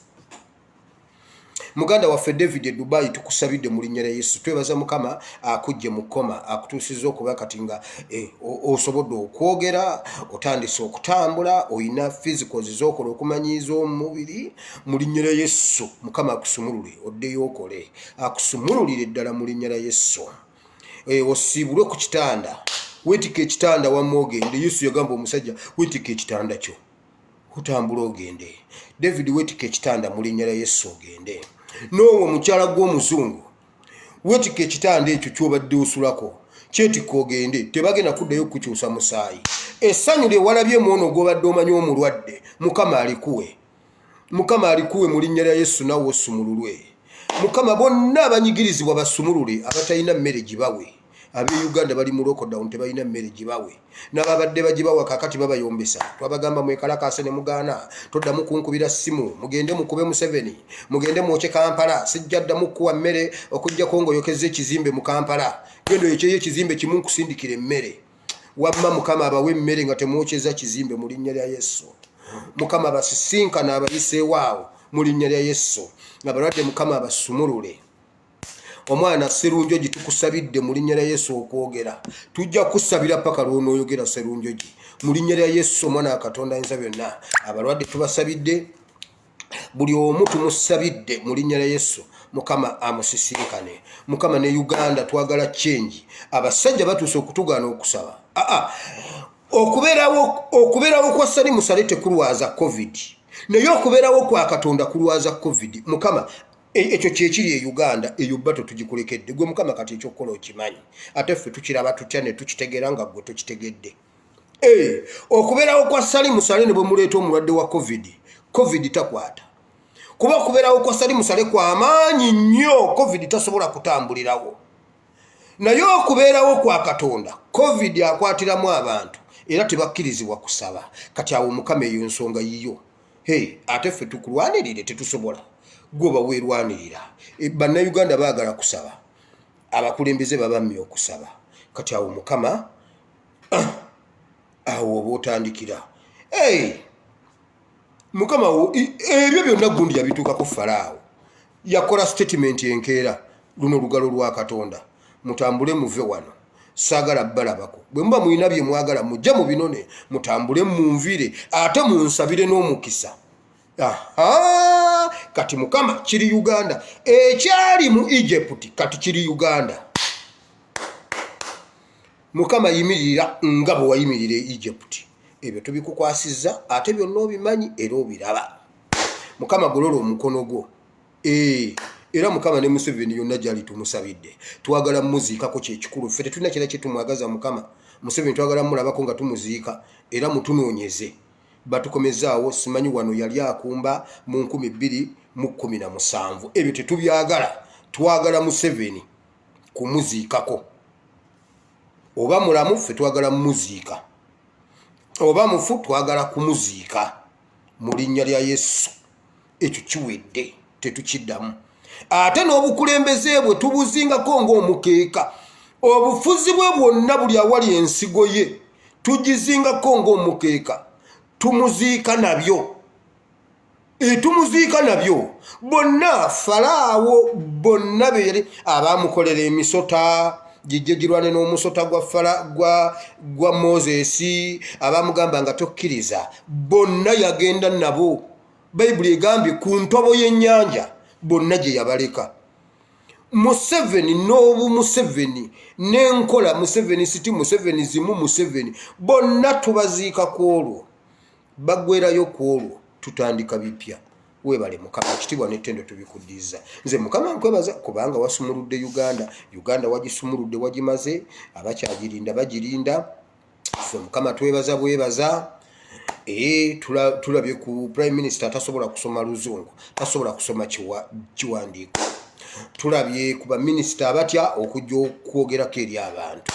Speaker 1: muganda waffe David Dubai tukusabidde mu linnya lya Yesu twebaza mukama akujje mu koma akutuusiza okuba kati nga osobodde okwogera otandise okutambula oyina physicals z'okola okumanyiiza omubiri mu linnya lya Yesu mukama akusumulule oddeyo okole akusumululire ddala mu linnya lya Yesu osiibulwe ku kitanda weetika ekitanda wamma ogende Yesu yagamba omusajja weetika ekitanda kyo otambula ogende David weetika ekitanda mu linnya lya Yesu ogende n'owo omukyala gw'omuzungu weetika ekitanda ekyo ky'obadde osulako kyetika ogende tebagenda kuddayo okukyusa musaayi essanyu lye walabyemu ono gw'obadde omanyi omulwadde mukama alikuwe mu linnya lya Yesu nawe osumululwe mukama bonna abanyigirizibwa basumulule abatalina mmere gibawe ab'Uganda bali mu lockdown tebalina mmere gibawe n'ababadde bagibawa kakati babayombesa twabagamba mwekalakaase ne mugaana toddamu kunkubira ssimu mugende mukube Museveni mugende mwoke Kampala sijja ddamu kuwa mmere okujjako ng'oyokeza ekizimbe mu Kampala gendo ekyeyo ekizimbe kimu nkusindikira emmere wamma mukama abawe emmere nga temwokyeza kizimbe mu linnya lya Yesu mukama basisinkana abayiseewaawo mu linnya lya Yesu abalwadde mukama abasumulule omwana Serunjogi tukusabidde mu linnya lya Yesu okwogera tujja kusabira paka lw'onooyogera Serunjogi mu linnya lya Yesu omwana wa Katonda ayinza byonna abalwadde tubasabidde buli omu tumusabidde mu linnya lya Yesu mukama amusisinkane mukama ne Uganda twagala change abasajja batuuse okutugaana okusaba okubeerawo kwa Sali Musale tekulwaza COVID naye okubeerawo kwa Katonda kulwaza COVID mukama ekyo kyekiri e Uganda eyo bato tugikulekedde gwe mukama kati ekyokukola okimanyi ate ffe tukiraba tutya ne tukitegeera nga gwe tokitegedde okubeerawo kwa Sali Musale ne bwe muleeta omulwadde wa COVID takwata kuba okubeerawo kwa Sali Musale kwa amaanyi nnyo COVID tasobola kutambulirawo naye okubeerawo kwa Katonda COVID akwatiramu abantu era tebakkirizibwa kusaba kati awo mukama eyo ensonga yiyo ate ffe tukulwanirire tetusobola gwoba weerwanirira bannayuganda baagala kusaba abakulembeze babamye okusaba kati awo mukama awo oba otandikira mukama ebyo byonna gundi yabituukako Falaawo yakola statement enkeera luno lugalo lwa Katonda mutambule muve wano saagala balabako bwe muba mulina bye mwagala mujja mu binone mutambule munvire ate munsabire n'omukisa kati mukama kiri Uganda ekyali mu Egypt kati kiri Uganda mukama yimirira nga bwe wayimirira Egypt ebyo tubikukwasizza ate byonna obimanyi era obiraba. Mukama golola omukono gwo. Era Mukama ne Museveni yonna gyali tumusabidde twagala muziikako kyekikulu. Ffe tetulina kira kye tumwagaza Mukama. Museveni twagala mulabako nga tumuziika era mutunoonyeze. Batukomezaawo simanyi wano yali akumba mu 2017. Ebyo tetubyagala. Twagala Museveni kumuziikako. Oba mulamu ffe twagala muziika. Oba mufu twagala kumuziika mu linnya lya Yesu. Ekyo kiwedde tetukiddamu. Ate n'obukulembeze bwe tubuzingako ng'omukeeka. Obufuzi bwe bwonna buli awali ensigo ye tugizingako ng'omukeeka. Tumuziika nabyo. Tumuziika nabyo. Bonna Falaawo bonna be yali abaamukolera emisota gijje girwane n'omusota gwa Moses abaamugamba nga tokkiriza. Bonna yagenda nabo. Bayibuli egambye ku ntobo y'ennyanja bonna gye yabaleka. Museveni n'obu Museveni n'enkola Museveni siti Museveni zimu Museveni bonna tubaziika ku olwo. Baggwerayo ku olwo tutandika bipya. Weebale Mukama ekitiibwa n'ettendo tubikuddiza. Nze Mukama nkwebaza kubanga wasumuludde Uganda. Uganda wagisumuludde wagimaze. Abakyagirinda bagirinda. Ffe Mukama twebaza bwebaza. Tulabye ku Prime Minister tasobola kusoma Luzungu, tasobola kusoma kiwandiiko. Tulabye ku ba minisita abatya okujja okwogerako eri abantu.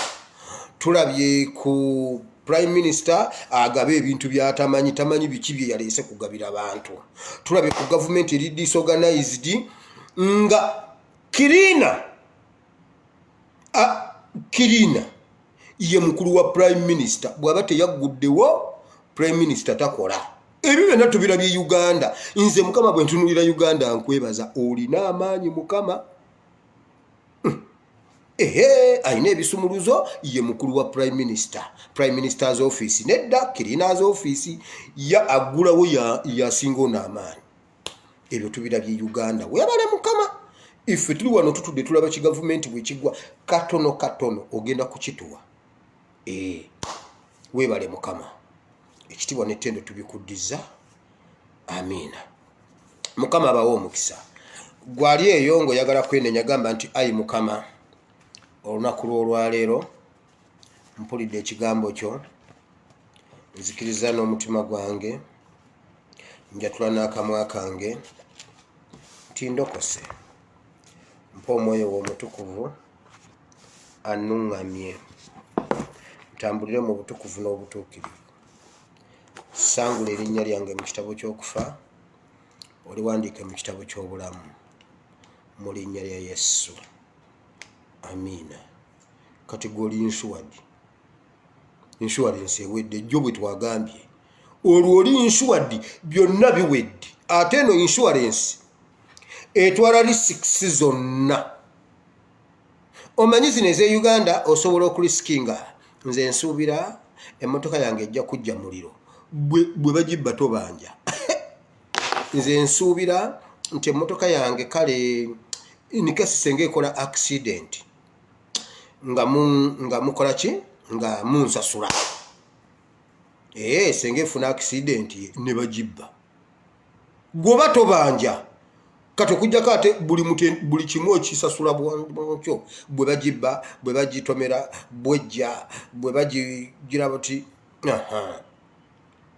Speaker 1: Tulabye ku Prime Minister agaba ebintu byatamanyi tamanyi biki bye yaleese kugabira abantu. Tulabye ku government eri disorganized nga Kirina ye mukulu wa Prime Minister bw'aba teyagguddewo Prime Minister takola. Ebyo byonna tubirabye Uganda. Nze Mukama bwe ntunulira Uganda nkwebaza. Olina amaanyi Mukama. Ayina ebisumuluzo ye mukulu wa Prime Minister. Prime Minister's office nedda Kirina's office ya agulawo yasinga n'amaanyi. Ebyo tubirabye Uganda. Weebale Mukama. Ife tuli wano tutudde tulaba ki government bwe kigwa katono ogenda kukituwa. Weebale Mukama. Ekitiibwa n'ettendo tubikuddiza. Amiina. Mukama abawo omukisa. Gwali eyo ng'oyagala kwenenya gamba nti ayi Mukama olunaku lw'olwaleero mpulidde ekigambo kyo nzikiriza n'omutima gwange njatula n'akamwa kange nti ndokose mpa omwoyo w'omutukuvu annuŋŋamye ntambulire mu butukuvu n'obutuukirivu. Sangula erinnya lyange mu kitabo ky'okufa oliwandiike mu kitabo ky'obulamu mu linnya lya Yesu. Amiina. Kati gwe insuransi ewedde jjo bwe twagambye. Olwo oli insured byonna biwedde. Ate eno insuransi etwala risks zonna. Omanyi zino ez'e Uganda osobola okurisikinga. Nze nsuubira emmotoka yange ejja kujja muliro. Bwe bagibba tobanja. Nze nsuubira nti emmotoka yange kale nikasi senga ekola accident nga mukola ki nga munsasula. Senga efuna accident ne bagibba. Gwoba tobanja. Kati okujjako ate buli kimu okisasula bwokyo. Bwe bagibba, bwe bagitomera, bwejja, bwe bagigira buti.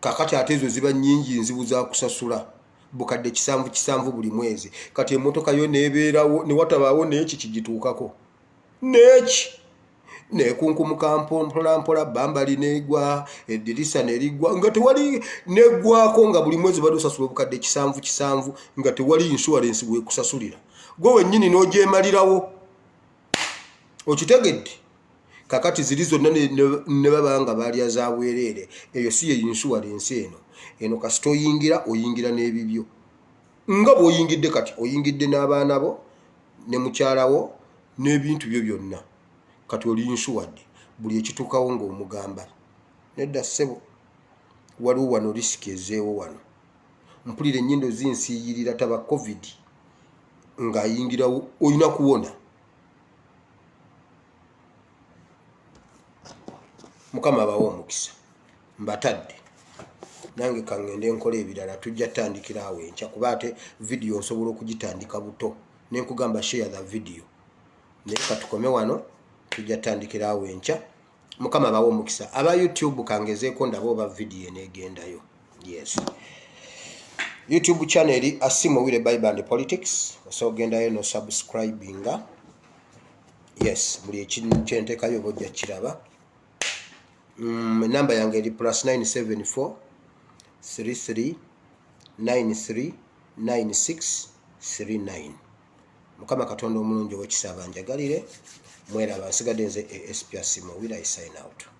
Speaker 1: Kakati ate ezo ziba nnyingi nzibu za kusasula. Bukadde 7 buli mwezi. Kati emmotoka yo nebeerawo ne watabaawo n'eki kigituukako. N'eki nekunkumuka mpola bambali negwa eddirisa nerigwa nga tewali negwako nga buli mwezi bado sasula obukadde 7 nga tewali insurance bwe kusasulira. Gwe wennyini n'ogyemalirawo. Okitegedde? Kakati ziri zonna ne babanga balya za bwereere. Eyo si ye insurance eno kasita oyingira n'ebibyo. Nga bw'oyingidde kati oyingidde n'abaana bo ne mukyalawo n'ebintu byo byonna. Kati oli insured buli ekituukawo ng'omugamba. Nedda ssebo waliwo wano risiki ezeewo wano. Mpulira ennyindo zinsiiyirira taba covid ng'ayingirawo olina kuwona. Mukama abawo omukisa. mbatadde nange kangende nkola ebirala tujja tandikira awo enkya kuba ate video nsobola okugitandika buto nenkugamba share the video naye katukome wano tujja tandikira awo enkya mukama bawo omukisa aba YouTube kangezeeko ndaba oba video enegendayo yes YouTube channel Asimo Wile Bible and Politics osobola gendayo no subscribinga yes buli ekintu kyentekayo bojja kiraba namba yange eri +974 33 93 96 39 mukama katonda omulungi ow'ekisa abanjagalire mweraba nsigadde nze ASP Asimo Wile I sign out.